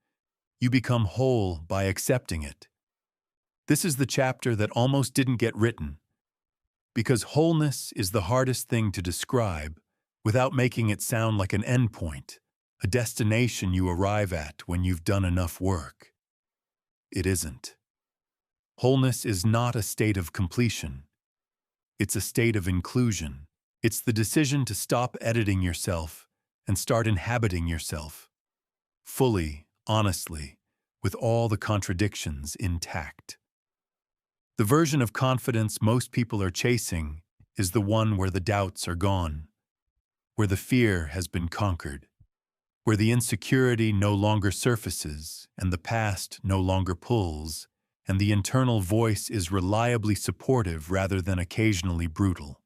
You become whole by accepting it. This is the chapter that almost didn't get written, because wholeness is the hardest thing to describe without making it sound like an endpoint, a destination you arrive at when you've done enough work. It isn't. Wholeness is not a state of completion. It's a state of inclusion. It's the decision to stop editing yourself and start inhabiting yourself, fully, honestly, with all the contradictions intact. The version of confidence most people are chasing is the one where the doubts are gone, where the fear has been conquered, where the insecurity no longer surfaces and the past no longer pulls, and the internal voice is reliably supportive rather than occasionally brutal.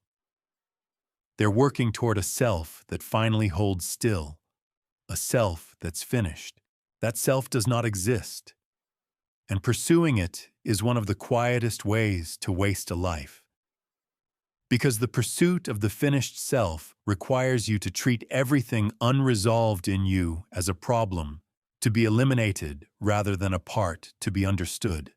They're working toward a self that finally holds still, a self that's finished. That self does not exist, and pursuing it is one of the quietest ways to waste a life. Because the pursuit of the finished self requires you to treat everything unresolved in you as a problem, to be eliminated rather than a part to be understood.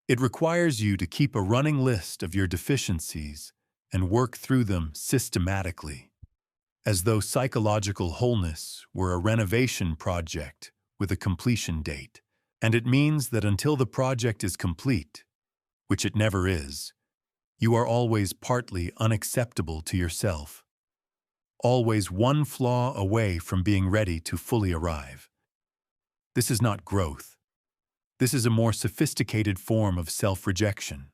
It requires you to keep a running list of your deficiencies and work through them systematically, as though psychological wholeness were a renovation project with a completion date. And it means that until the project is complete, which it never is, you are always partly unacceptable to yourself, always one flaw away from being ready to fully arrive. This is not growth. This is a more sophisticated form of self-rejection.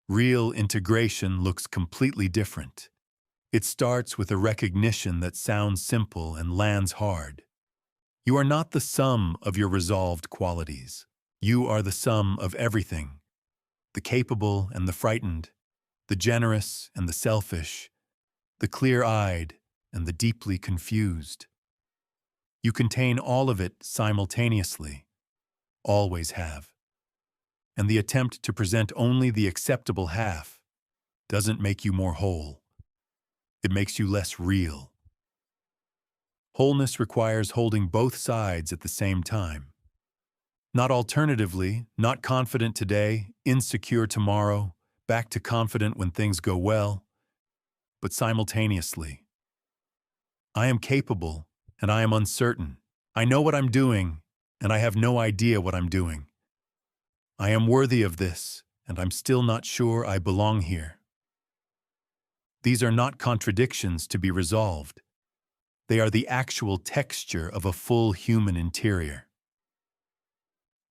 Real integration looks completely different. It starts with a recognition that sounds simple and lands hard. You are not the sum of your resolved qualities. You are the sum of everything. The capable and the frightened, the generous and the selfish, the clear-eyed and the deeply confused. You contain all of it simultaneously, always have. And the attempt to present only the acceptable half doesn't make you more whole. It makes you less real. Wholeness requires holding both sides at the same time. Not alternatively, not confident today, insecure tomorrow, back to confident when things go well, but simultaneously. I am capable, and I am uncertain. I know what I'm doing, and I have no idea what I'm doing. I am worthy of this, and I'm still not sure I belong here. These are not contradictions to be resolved. They are the actual texture of a full human interior.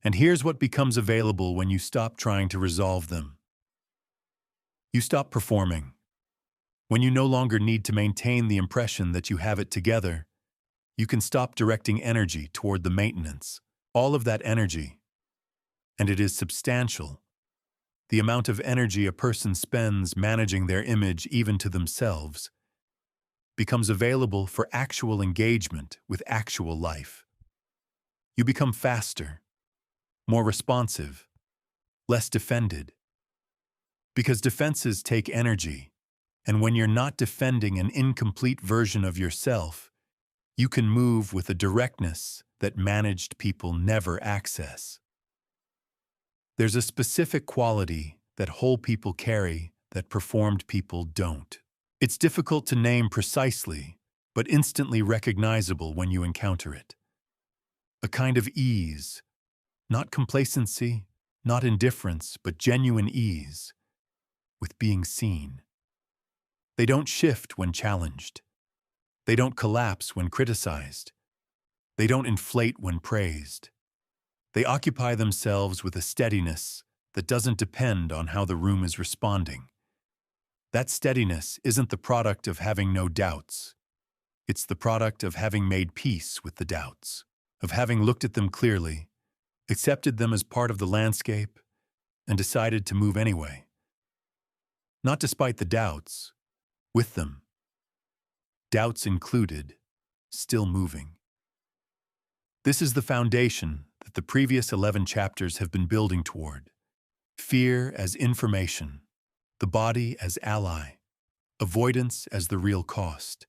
And here's what becomes available when you stop trying to resolve them. You stop performing. When you no longer need to maintain the impression that you have it together, you can stop directing energy toward the maintenance. All of that energy, and it is substantial, the amount of energy a person spends managing their image even to themselves, becomes available for actual engagement with actual life. You become faster, more responsive, less defended. Because defenses take energy, and when you're not defending an incomplete version of yourself, you can move with a directness that managed people never access. There's a specific quality that whole people carry that performed people don't. It's difficult to name precisely, but instantly recognizable when you encounter it. A kind of ease, not complacency, not indifference, but genuine ease with being seen. They don't shift when challenged. They don't collapse when criticized. They don't inflate when praised. They occupy themselves with a steadiness that doesn't depend on how the room is responding. That steadiness isn't the product of having no doubts. It's the product of having made peace with the doubts, of having looked at them clearly, accepted them as part of the landscape, and decided to move anyway. Not despite the doubts, with them. Doubts included, still moving. This is the foundation that the previous 11 chapters have been building toward. Fear as information, the body as ally, avoidance as the real cost,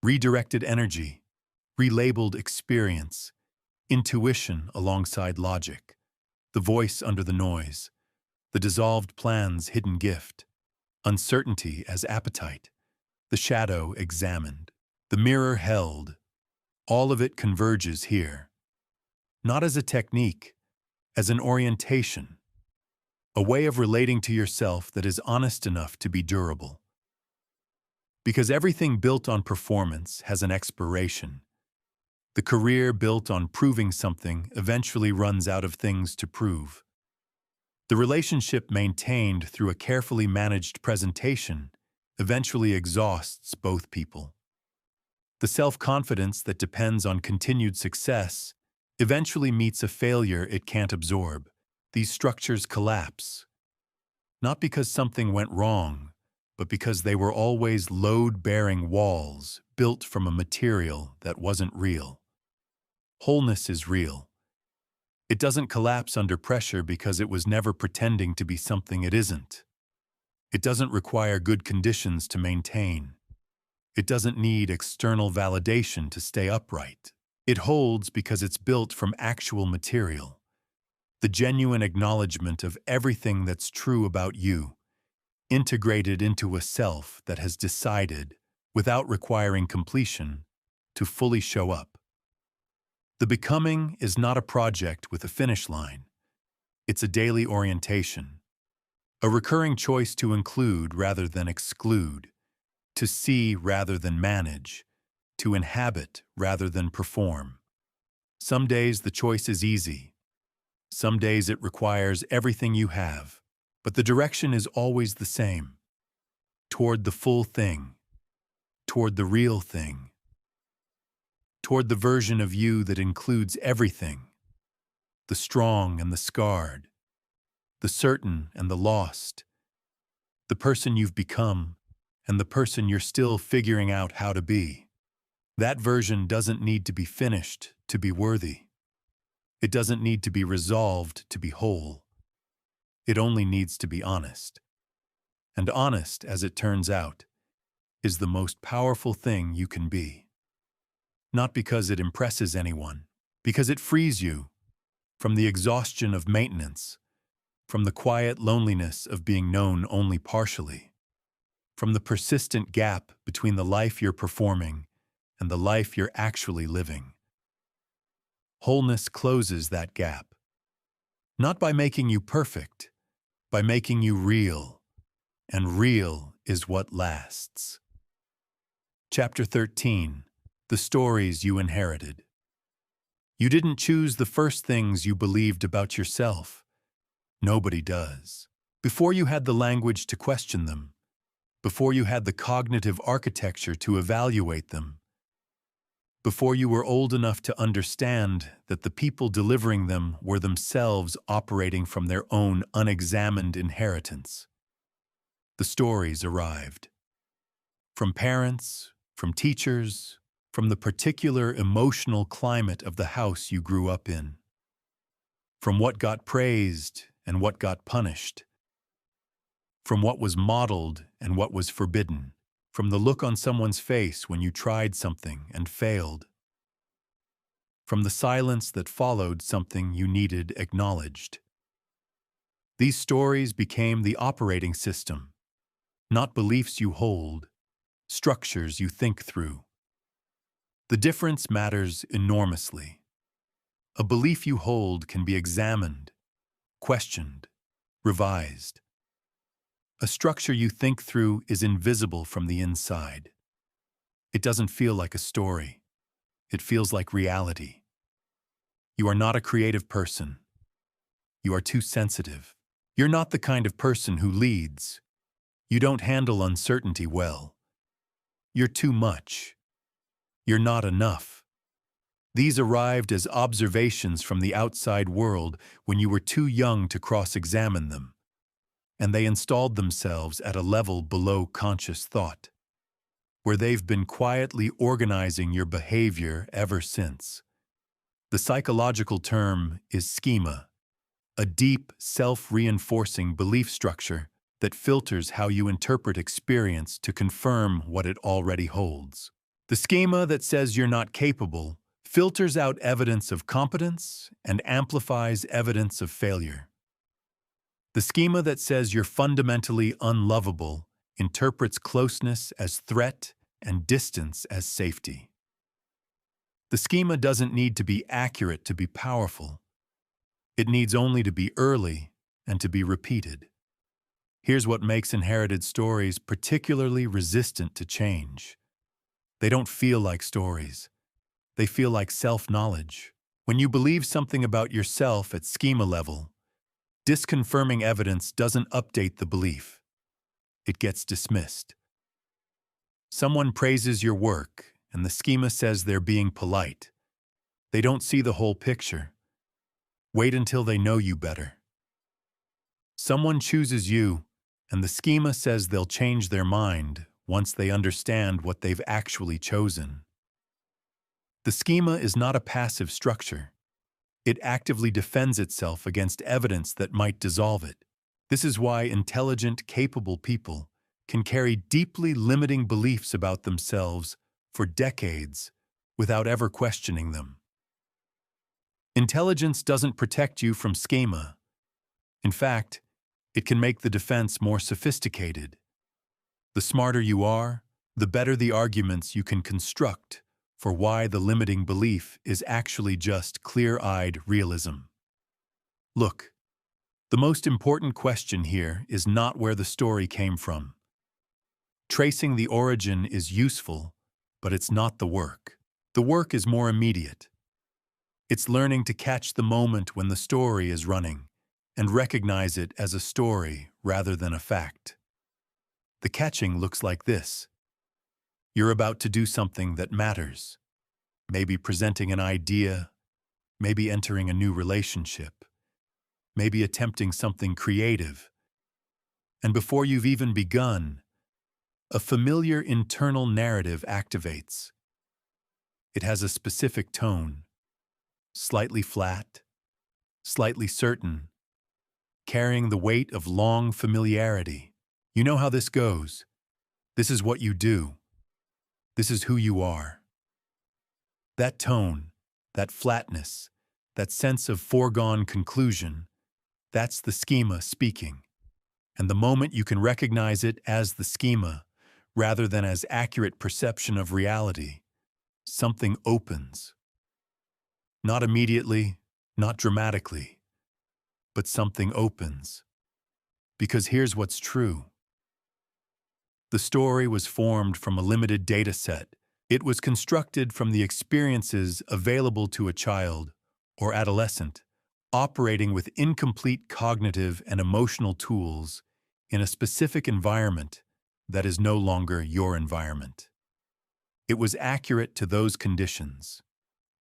redirected energy, relabeled experience, intuition alongside logic, the voice under the noise, the dissolved plan's hidden gift, uncertainty as appetite, the shadow examined, the mirror held. All of it converges here, not as a technique, as an orientation, a way of relating to yourself that is honest enough to be durable. Because everything built on performance has an expiration. The career built on proving something eventually runs out of things to prove. The relationship maintained through a carefully managed presentation eventually exhausts both people. The self-confidence that depends on continued success eventually meets a failure it can't absorb. These structures collapse, not because something went wrong, but because they were always load-bearing walls built from a material that wasn't real. Wholeness is real. It doesn't collapse under pressure because it was never pretending to be something it isn't. It doesn't require good conditions to maintain. It doesn't need external validation to stay upright. It holds because it's built from actual material. The genuine acknowledgement of everything that's true about you, integrated into a self that has decided, without requiring completion, to fully show up. The becoming is not a project with a finish line. It's a daily orientation, a recurring choice to include rather than exclude, to see rather than manage, to inhabit rather than perform. Some days the choice is easy. Some days it requires everything you have, but the direction is always the same. Toward the full thing, toward the real thing, toward the version of you that includes everything, the strong and the scarred, the certain and the lost, the person you've become, and the person you're still figuring out how to be. That version doesn't need to be finished to be worthy. It doesn't need to be resolved to be whole. It only needs to be honest. And honest, as it turns out, is the most powerful thing you can be. Not because it impresses anyone, because it frees you from the exhaustion of maintenance, from the quiet loneliness of being known only partially, from the persistent gap between the life you're performing and the life you're actually living. Wholeness closes that gap. Not by making you perfect, by making you real. And real is what lasts. Chapter 13. The Stories You Inherited. You didn't choose the first things you believed about yourself. Nobody does. Before you had the language to question them, before you had the cognitive architecture to evaluate them, before you were old enough to understand that the people delivering them were themselves operating from their own unexamined inheritance, the stories arrived. From parents, from teachers, from the particular emotional climate of the house you grew up in, from what got praised and what got punished, from what was modeled and what was forbidden, from the look on someone's face when you tried something and failed, from the silence that followed something you needed acknowledged. These stories became the operating system, not beliefs you hold, structures you think through. The difference matters enormously. A belief you hold can be examined, questioned, revised. A structure you think through is invisible from the inside. It doesn't feel like a story. It feels like reality. You are not a creative person. You are too sensitive. You're not the kind of person who leads. You don't handle uncertainty well. You're too much. You're not enough. These arrived as observations from the outside world when you were too young to cross-examine them, and they installed themselves at a level below conscious thought, where they've been quietly organizing your behavior ever since. The psychological term is schema, a deep, self-reinforcing belief structure that filters how you interpret experience to confirm what it already holds. The schema that says you're not capable filters out evidence of competence and amplifies evidence of failure. The schema that says you're fundamentally unlovable interprets closeness as threat and distance as safety. The schema doesn't need to be accurate to be powerful. It needs only to be early and to be repeated. Here's what makes inherited stories particularly resistant to change. They don't feel like stories. They feel like self-knowledge. When you believe something about yourself at schema level, disconfirming evidence doesn't update the belief. It gets dismissed. Someone praises your work, and the schema says they're being polite. They don't see the whole picture. Wait until they know you better. Someone chooses you, and the schema says they'll change their mind once they understand what they've actually chosen. The schema is not a passive structure. It actively defends itself against evidence that might dissolve it. This is why intelligent, capable people can carry deeply limiting beliefs about themselves for decades without ever questioning them. Intelligence doesn't protect you from schema. In fact, it can make the defense more sophisticated. The smarter you are, the better the arguments you can construct for why the limiting belief is actually just clear-eyed realism. Look, the most important question here is not where the story came from. Tracing the origin is useful, but it's not the work. The work is more immediate. It's learning to catch the moment when the story is running and recognize it as a story rather than a fact. The catching looks like this. You're about to do something that matters. Maybe presenting an idea, maybe entering a new relationship, maybe attempting something creative. And before you've even begun, a familiar internal narrative activates. It has a specific tone, slightly flat, slightly certain, carrying the weight of long familiarity. You know how this goes. This is what you do. This is who you are. That tone, that flatness, that sense of foregone conclusion, that's the schema speaking. And the moment you can recognize it as the schema, rather than as accurate perception of reality, something opens. Not immediately, not dramatically, but something opens. Because here's what's true. The story was formed from a limited data set. It was constructed from the experiences available to a child or adolescent operating with incomplete cognitive and emotional tools in a specific environment that is no longer your environment. It was accurate to those conditions.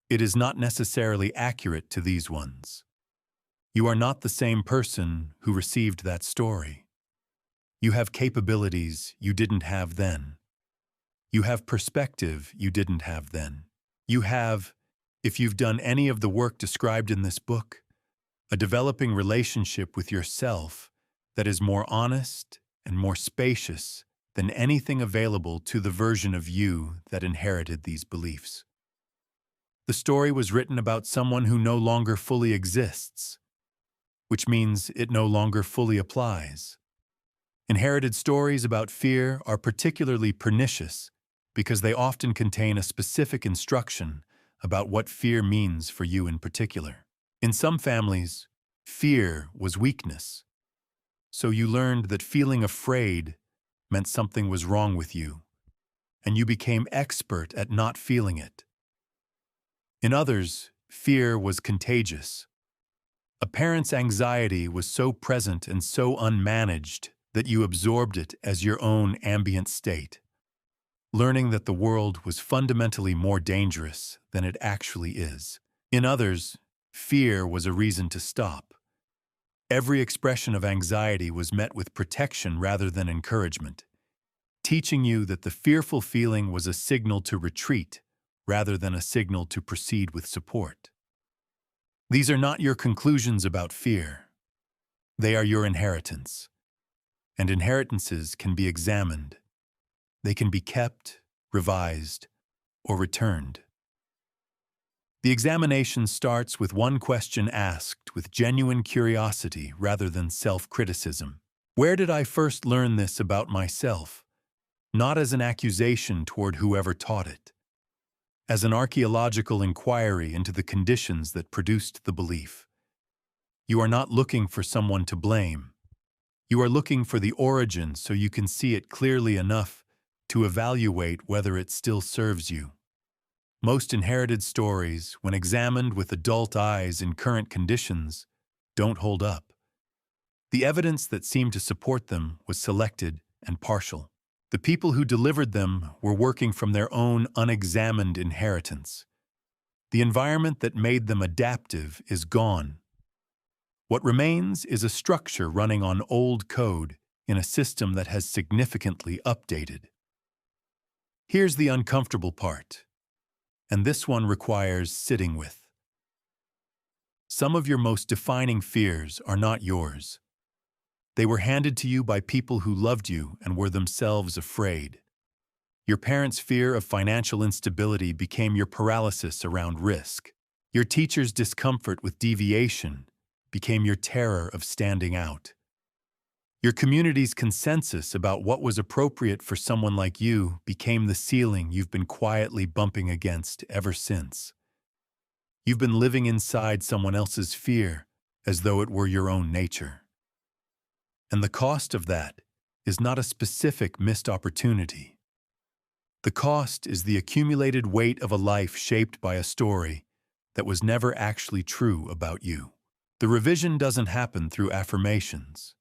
It is not necessarily accurate to these ones. You are not the same person who received that story. You have capabilities you didn't have then. You have perspective you didn't have then. You have, if you've done any of the work described in this book, a developing relationship with yourself that is more honest and more spacious than anything available to the version of you that inherited these beliefs. The story was written about someone who no longer fully exists, which means it no longer fully applies. Inherited stories about fear are particularly pernicious because they often contain a specific instruction about what fear means for you in particular. In some families, fear was weakness. So you learned that feeling afraid meant something was wrong with you, and you became expert at not feeling it. In others, fear was contagious. A parent's anxiety was so present and so unmanaged that you absorbed it as your own ambient state, learning that the world was fundamentally more dangerous than it actually is. In others, fear was a reason to stop. Every expression of anxiety was met with protection rather than encouragement, teaching you that the fearful feeling was a signal to retreat rather than a signal to proceed with support. These are not your conclusions about fear. They are your inheritance. And inheritances can be examined. They can be kept, revised, or returned. The examination starts with one question asked with genuine curiosity rather than self-criticism. Where did I first learn this about myself? Not as an accusation toward whoever taught it, as an archaeological inquiry into the conditions that produced the belief. You are not looking for someone to blame. You are looking for the origin so you can see it clearly enough to evaluate whether it still serves you. Most inherited stories, when examined with adult eyes in current conditions, don't hold up. The evidence that seemed to support them was selected and partial. The people who delivered them were working from their own unexamined inheritance. The environment that made them adaptive is gone. What remains is a structure running on old code in a system that has significantly updated. Here's the uncomfortable part, and this one requires sitting with. Some of your most defining fears are not yours. They were handed to you by people who loved you and were themselves afraid. Your parents' fear of financial instability became your paralysis around risk. Your teacher's discomfort with deviation became your terror of standing out. Your community's consensus about what was appropriate for someone like you became the ceiling you've been quietly bumping against ever since. You've been living inside someone else's fear as though it were your own nature. And the cost of that is not a specific missed opportunity. The cost is the accumulated weight of a life shaped by a story that was never actually true about you. The revision doesn't happen through affirmations.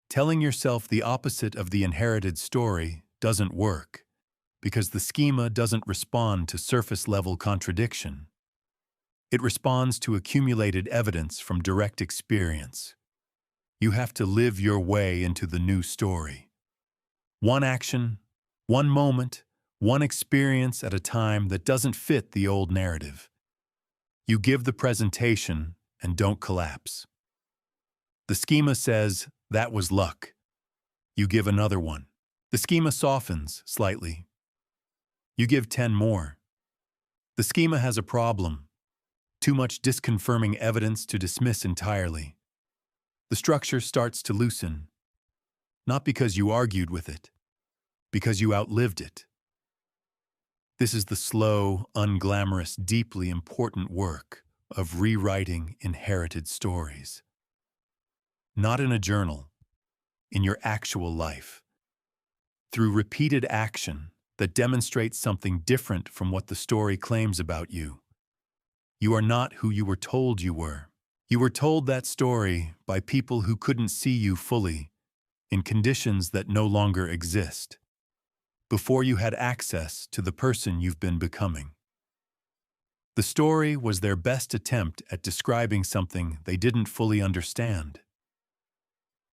Telling yourself the opposite of the inherited story doesn't work because the schema doesn't respond to surface-level contradiction. It responds to accumulated evidence from direct experience. You have to live your way into the new story. One action, one moment, one experience at a time that doesn't fit the old narrative. You give the presentation and don't collapse. The schema says, "That was luck." You give another one. The schema softens slightly. You give 10 more. The schema has a problem. Too much disconfirming evidence to dismiss entirely. The structure starts to loosen. Not because you argued with it, because you outlived it. This is the slow, unglamorous, deeply important work of rewriting inherited stories. Not in a journal, in your actual life. Through repeated action that demonstrates something different from what the story claims about you. You are not who you were told you were. You were told that story by people who couldn't see you fully, in conditions that no longer exist, before you had access to the person you've been becoming. The story was their best attempt at describing something they didn't fully understand.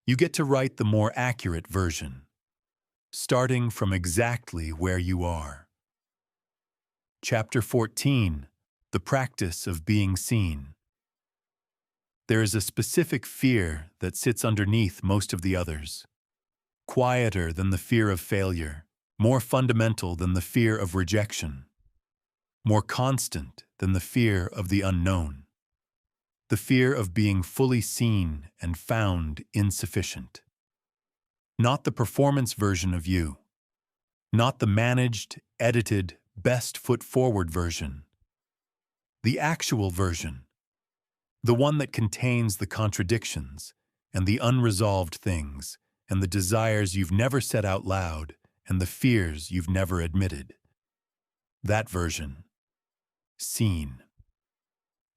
You get to write the more accurate version, starting from exactly where you are. Chapter 14. The Practice of Being Seen. There is a specific fear that sits underneath most of the others, quieter than the fear of failure, more fundamental than the fear of rejection, more constant than the fear of the unknown, the fear of being fully seen and found insufficient. Not the performance version of you, not the managed, edited, best foot forward version, the actual version, the one that contains the contradictions and the unresolved things and the desires you've never said out loud and the fears you've never admitted. That version, seen,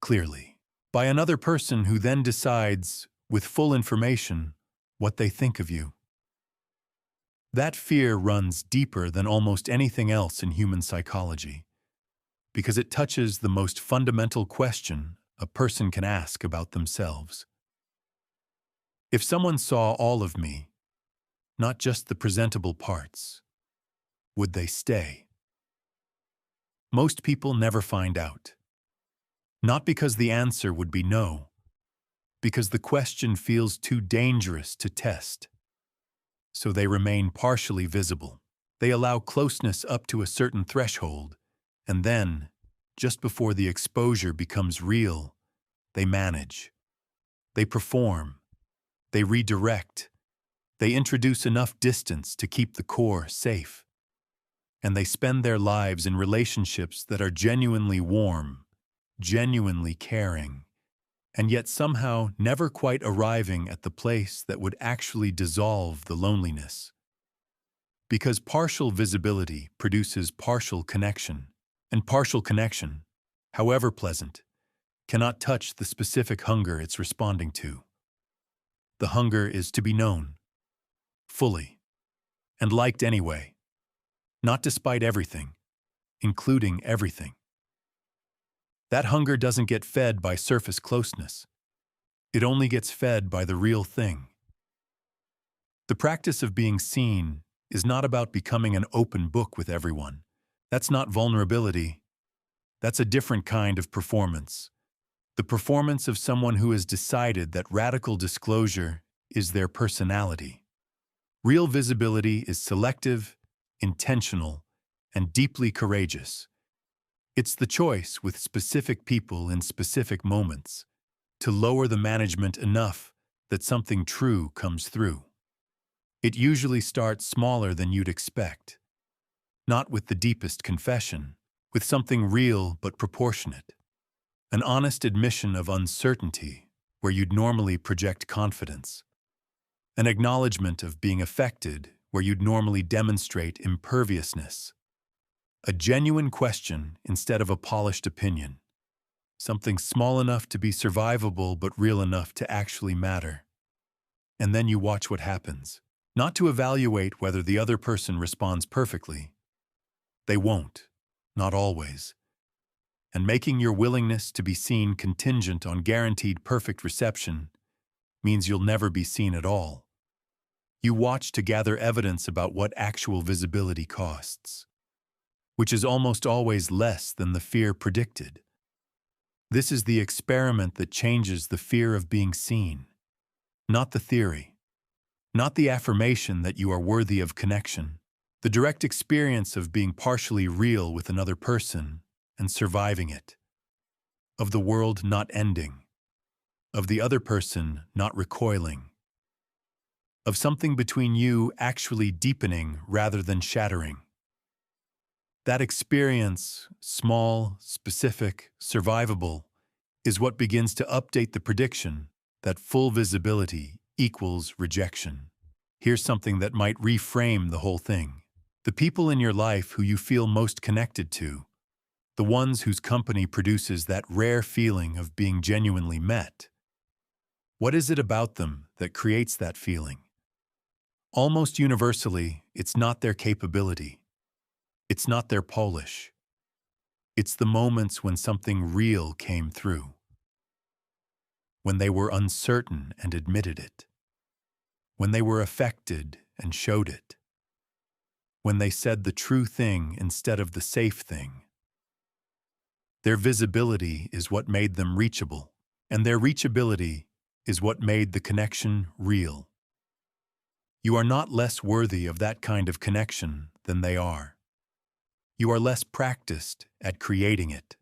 clearly, by another person who then decides, with full information, what they think of you. That fear runs deeper than almost anything else in human psychology, because it touches the most fundamental question a person can ask about themselves. If someone saw all of me, not just the presentable parts, would they stay? Most people never find out. Not because the answer would be no, because the question feels too dangerous to test. So they remain partially visible. They allow closeness up to a certain threshold, and then, just before the exposure becomes real, they manage. They perform. They redirect. They introduce enough distance to keep the core safe. And they spend their lives in relationships that are genuinely warm, genuinely caring, and yet somehow never quite arriving at the place that would actually dissolve the loneliness. Because partial visibility produces partial connection, and partial connection, however pleasant, cannot touch the specific hunger it's responding to. The hunger is to be known, fully, and liked anyway, not despite everything, including everything. That hunger doesn't get fed by surface closeness. It only gets fed by the real thing. The practice of being seen is not about becoming an open book with everyone. That's not vulnerability. That's a different kind of performance. The performance of someone who has decided that radical disclosure is their personality. Real visibility is selective, intentional, and deeply courageous. It's the choice with specific people in specific moments to lower the management enough that something true comes through. It usually starts smaller than you'd expect, not with the deepest confession, with something real but proportionate. An honest admission of uncertainty where you'd normally project confidence. An acknowledgement of being affected where you'd normally demonstrate imperviousness. A genuine question instead of a polished opinion. Something small enough to be survivable but real enough to actually matter. And then you watch what happens. Not to evaluate whether the other person responds perfectly. They won't, not always. And making your willingness to be seen contingent on guaranteed perfect reception means you'll never be seen at all. You watch to gather evidence about what actual visibility costs, which is almost always less than the fear predicted. This is the experiment that changes the fear of being seen, not the theory, not the affirmation that you are worthy of connection, the direct experience of being partially real with another person and surviving it, of the world not ending, of the other person not recoiling, of something between you actually deepening rather than shattering. That experience, small, specific, survivable, is what begins to update the prediction that full visibility equals rejection. Here's something that might reframe the whole thing. The people in your life who you feel most connected to, the ones whose company produces that rare feeling of being genuinely met. What is it about them that creates that feeling? Almost universally, it's not their capability. It's not their polish. It's the moments when something real came through. When they were uncertain and admitted it. When they were affected and showed it. When they said the true thing instead of the safe thing. Their visibility is what made them reachable, and their reachability is what made the connection real. You are not less worthy of that kind of connection than they are. You are less practiced at creating it.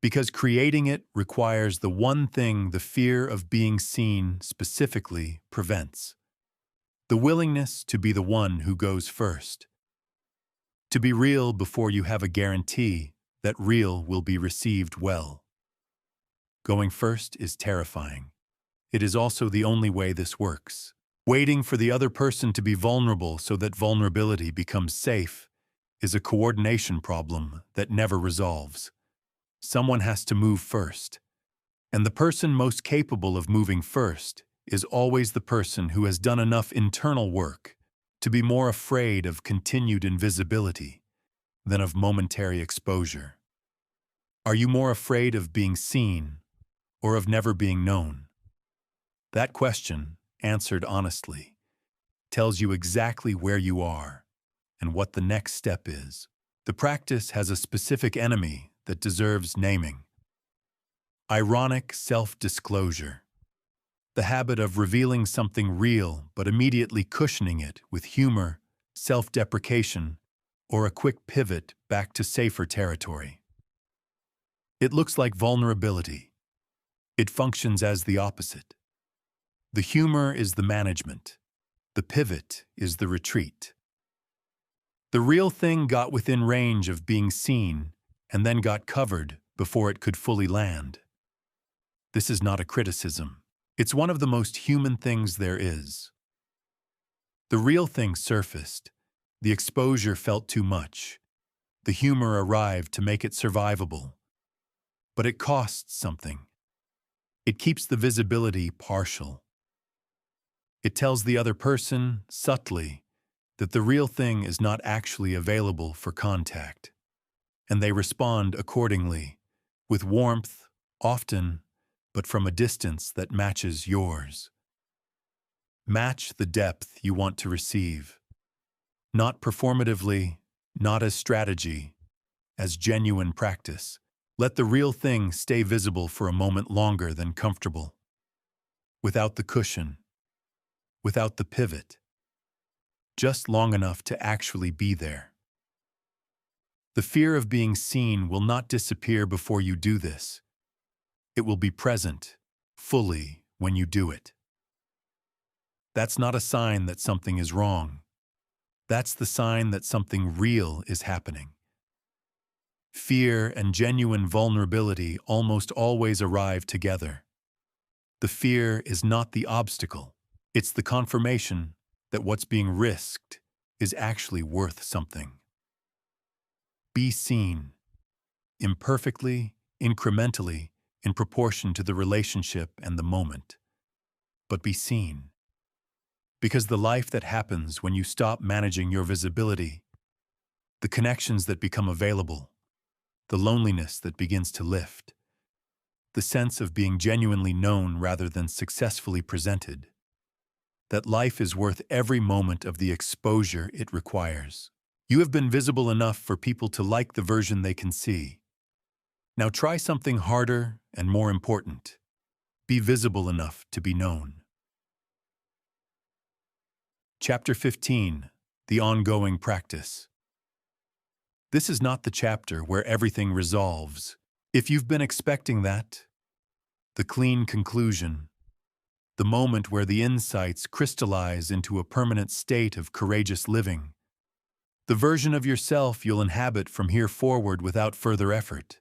Because creating it requires the one thing the fear of being seen specifically prevents. The willingness to be the one who goes first. To be real before you have a guarantee that real will be received well. Going first is terrifying. It is also the only way this works. Waiting for the other person to be vulnerable so that vulnerability becomes safe is a coordination problem that never resolves. Someone has to move first. And the person most capable of moving first is always the person who has done enough internal work to be more afraid of continued invisibility than of momentary exposure. Are you more afraid of being seen or of never being known? That question, answered honestly, tells you exactly where you are and what the next step is. The practice has a specific enemy that deserves naming. Ironic self-disclosure. The habit of revealing something real but immediately cushioning it with humor, self-deprecation, or a quick pivot back to safer territory. It looks like vulnerability. It functions as the opposite. The humor is the management. The pivot is the retreat. The real thing got within range of being seen and then got covered before it could fully land. This is not a criticism. It's one of the most human things there is. The real thing surfaced. The exposure felt too much. The humor arrived to make it survivable. But it costs something. It keeps the visibility partial. It tells the other person, subtly, that the real thing is not actually available for contact. And they respond accordingly, with warmth, often, but from a distance that matches yours. Match the depth you want to receive. Not performatively, not as strategy, as genuine practice. Let the real thing stay visible for a moment longer than comfortable. Without the cushion. Without the pivot. Just long enough to actually be there. The fear of being seen will not disappear before you do this. It will be present, fully, when you do it. That's not a sign that something is wrong. That's the sign that something real is happening. Fear and genuine vulnerability almost always arrive together. The fear is not the obstacle. It's the confirmation that what's being risked is actually worth something. Be seen. Imperfectly, incrementally, in proportion to the relationship and the moment. But be seen. Because the life that happens when you stop managing your visibility, the connections that become available, the loneliness that begins to lift, the sense of being genuinely known rather than successfully presented, that life is worth every moment of the exposure it requires. You have been visible enough for people to like the version they can see. Now try something harder and more important. Be visible enough to be known. Chapter 15, The Ongoing Practice. This is not the chapter where everything resolves. If you've been expecting that, the clean conclusion, the moment where the insights crystallize into a permanent state of courageous living, the version of yourself you'll inhabit from here forward without further effort.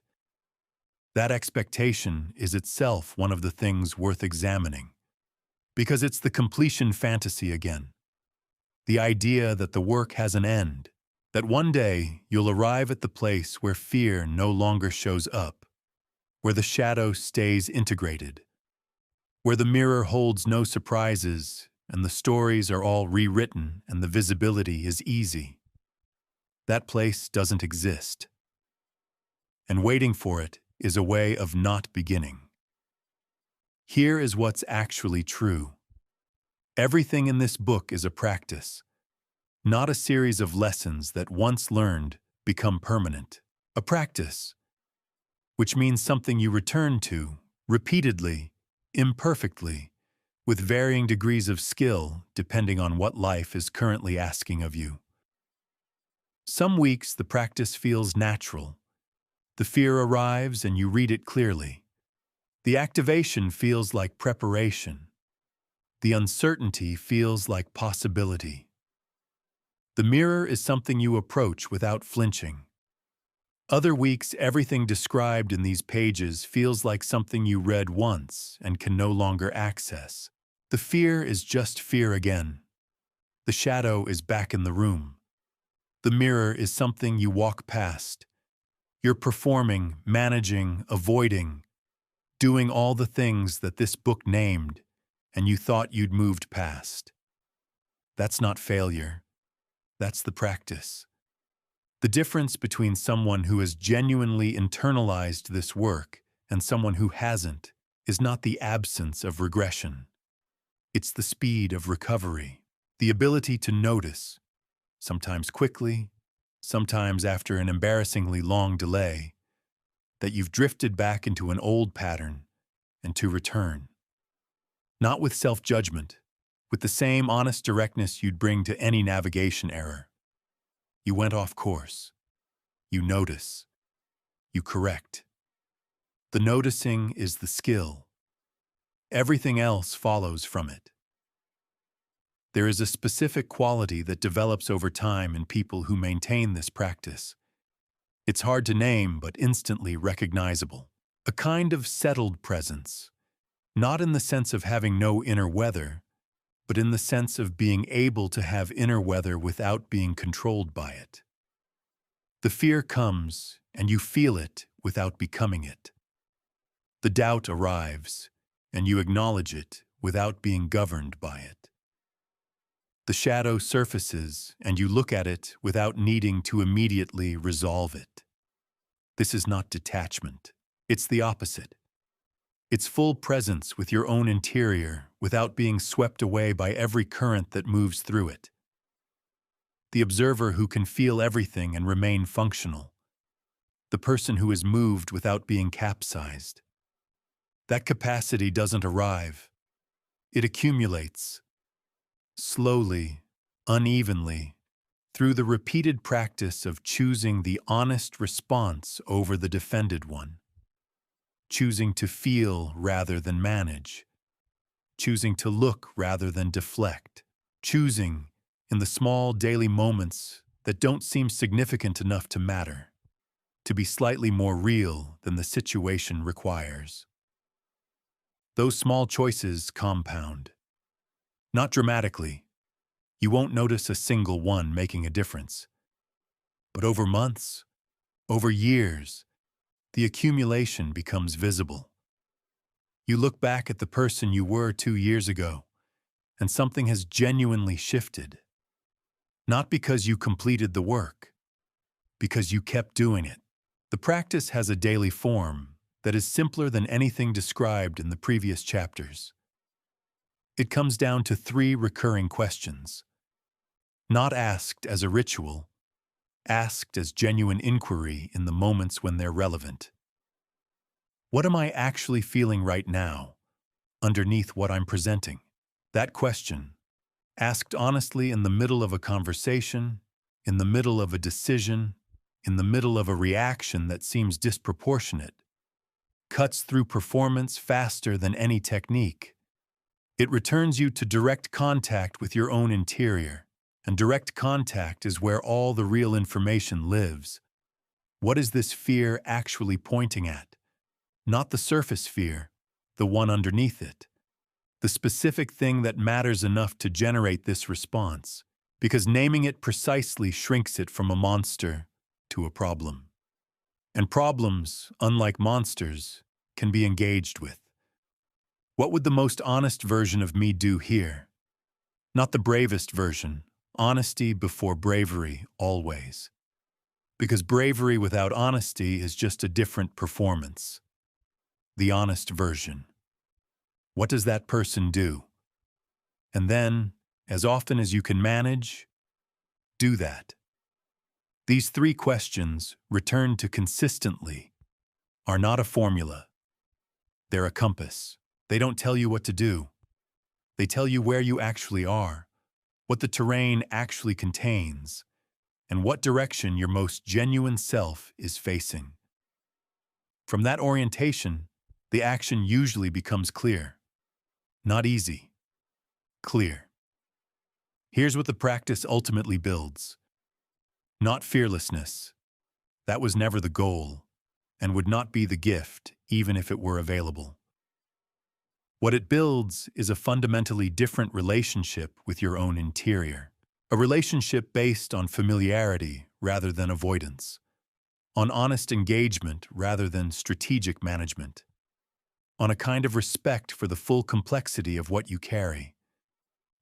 That expectation is itself one of the things worth examining, because it's the completion fantasy again. The idea that the work has an end, that one day you'll arrive at the place where fear no longer shows up, where the shadow stays integrated, where the mirror holds no surprises and the stories are all rewritten and the visibility is easy. That place doesn't exist. And waiting for it is a way of not beginning. Here is what's actually true. Everything in this book is a practice, not a series of lessons that once learned become permanent. A practice, which means something you return to repeatedly, imperfectly, with varying degrees of skill depending on what life is currently asking of you. Some weeks the practice feels natural. The fear arrives and you read it clearly. The activation feels like preparation. The uncertainty feels like possibility. The mirror is something you approach without flinching. Other weeks, everything described in these pages feels like something you read once and can no longer access. The fear is just fear again. The shadow is back in the room. The mirror is something you walk past. You're performing, managing, avoiding, doing all the things that this book named, and you thought you'd moved past. That's not failure. That's the practice. The difference between someone who has genuinely internalized this work and someone who hasn't is not the absence of regression. It's the speed of recovery, the ability to notice, sometimes quickly, sometimes after an embarrassingly long delay, that you've drifted back into an old pattern and to return. Not with self-judgment, with the same honest directness you'd bring to any navigation error. You went off course. You notice. You correct. The noticing is the skill. Everything else follows from it. There is a specific quality that develops over time in people who maintain this practice. It's hard to name, but instantly recognizable. A kind of settled presence, not in the sense of having no inner weather, but in the sense of being able to have inner weather without being controlled by it. The fear comes, and you feel it without becoming it. The doubt arrives, and you acknowledge it without being governed by it. The shadow surfaces, and you look at it without needing to immediately resolve it. This is not detachment. It's the opposite. It's full presence with your own interior without being swept away by every current that moves through it. The observer who can feel everything and remain functional. The person who is moved without being capsized. That capacity doesn't arrive. It accumulates. Slowly, unevenly, through the repeated practice of choosing the honest response over the defended one. Choosing to feel rather than manage. Choosing to look rather than deflect. Choosing, in the small daily moments that don't seem significant enough to matter, to be slightly more real than the situation requires. Those small choices compound. Not dramatically. You won't notice a single one making a difference. But over months, over years, the accumulation becomes visible. You look back at the person you were 2 years ago, and something has genuinely shifted. Not because you completed the work, because you kept doing it. The practice has a daily form that is simpler than anything described in the previous chapters. It comes down to 3 recurring questions, not asked as a ritual, asked as genuine inquiry in the moments when they're relevant. What am I actually feeling right now, underneath what I'm presenting? That question, asked honestly in the middle of a conversation, in the middle of a decision, in the middle of a reaction that seems disproportionate, cuts through performance faster than any technique. It returns you to direct contact with your own interior, And direct contact is where all the real information lives. What is this fear actually pointing at? Not the surface fear, the one underneath it. The specific thing that matters enough to generate this response, because naming it precisely shrinks it from a monster to a problem. And problems, unlike monsters, can be engaged with. What would the most honest version of me do here? Not the bravest version. Honesty before bravery, always. Because bravery without honesty is just a different performance. The honest version. What does that person do? And then, as often as you can manage, do that. These 3 questions, returned to consistently, are not a formula. They're a compass. They don't tell you what to do. They tell you where you actually are, what the terrain actually contains, and what direction your most genuine self is facing. From that orientation, the action usually becomes clear. Not easy. Clear. Here's what the practice ultimately builds. Not fearlessness. That was never the goal, and would not be the gift, even if it were available. What it builds is a fundamentally different relationship with your own interior. A relationship based on familiarity rather than avoidance. On honest engagement rather than strategic management. On a kind of respect for the full complexity of what you carry.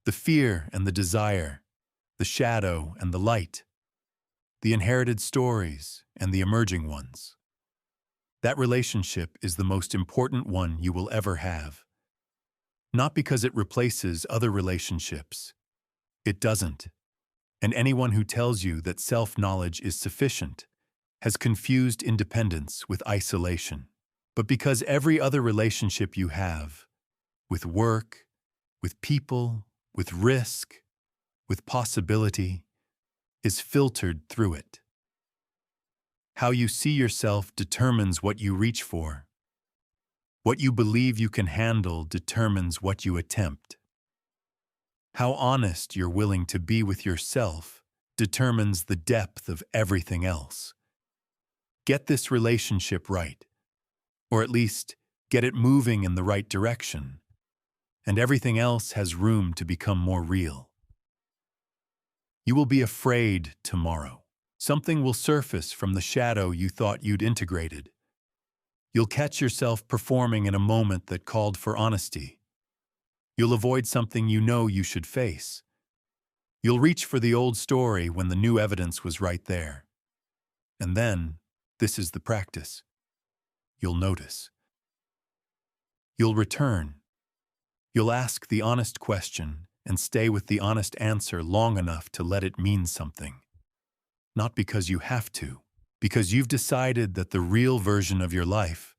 The fear and the desire, the shadow and the light, the inherited stories and the emerging ones. That relationship is the most important one you will ever have. Not because it replaces other relationships. It doesn't. And anyone who tells you that self-knowledge is sufficient has confused independence with isolation. But because every other relationship you have, with work, with people, with risk, with possibility, is filtered through it. How you see yourself determines what you reach for. What you believe you can handle determines what you attempt. How honest you're willing to be with yourself determines the depth of everything else. Get this relationship right, or at least get it moving in the right direction, and everything else has room to become more real. You will be afraid tomorrow. Something will surface from the shadow you thought you'd integrated. You'll catch yourself performing in a moment that called for honesty. You'll avoid something you know you should face. You'll reach for the old story when the new evidence was right there. And then, this is the practice. You'll notice. You'll return. You'll ask the honest question and stay with the honest answer long enough to let it mean something. Not because you have to, because you've decided that the real version of your life,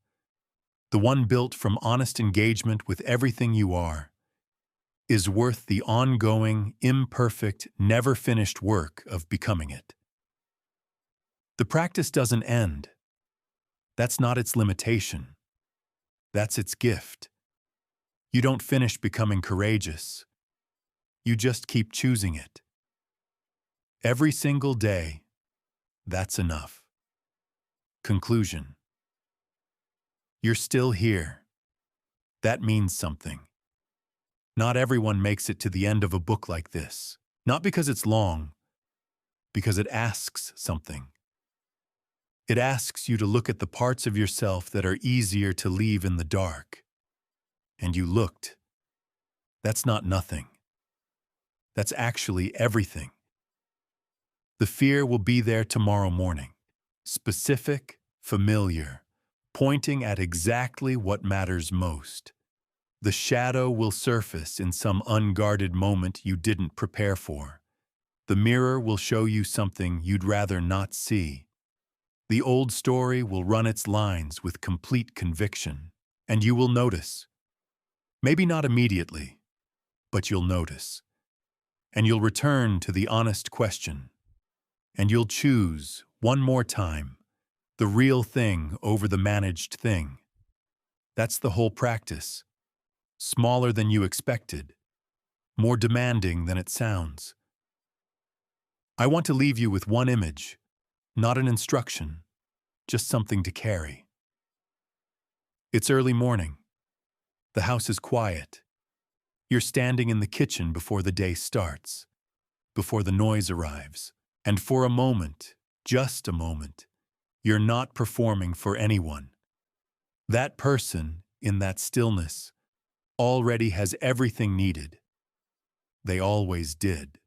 the one built from honest engagement with everything you are, is worth the ongoing, imperfect, never-finished work of becoming it. The practice doesn't end. That's not its limitation. That's its gift. You don't finish becoming courageous. You just keep choosing it. Every single day, that's enough. Conclusion. You're still here. That means something. Not everyone makes it to the end of a book like this. Not because it's long, because it asks something. It asks you to look at the parts of yourself that are easier to leave in the dark. And you looked. That's not nothing. That's actually everything. The fear will be there tomorrow morning. Specific, familiar, pointing at exactly what matters most. The shadow will surface in some unguarded moment you didn't prepare for. The mirror will show you something you'd rather not see. The old story will run its lines with complete conviction, and you will notice. Maybe not immediately, but you'll notice. And you'll return to the honest question. And you'll choose, one more time, the real thing over the managed thing. That's the whole practice. Smaller than you expected. More demanding than it sounds. I want to leave you with one image, not an instruction, just something to carry. It's early morning. The house is quiet. You're standing in the kitchen before the day starts, before the noise arrives. And for a moment, just a moment, you're not performing for anyone. That person, in that stillness, already has everything needed. They always did.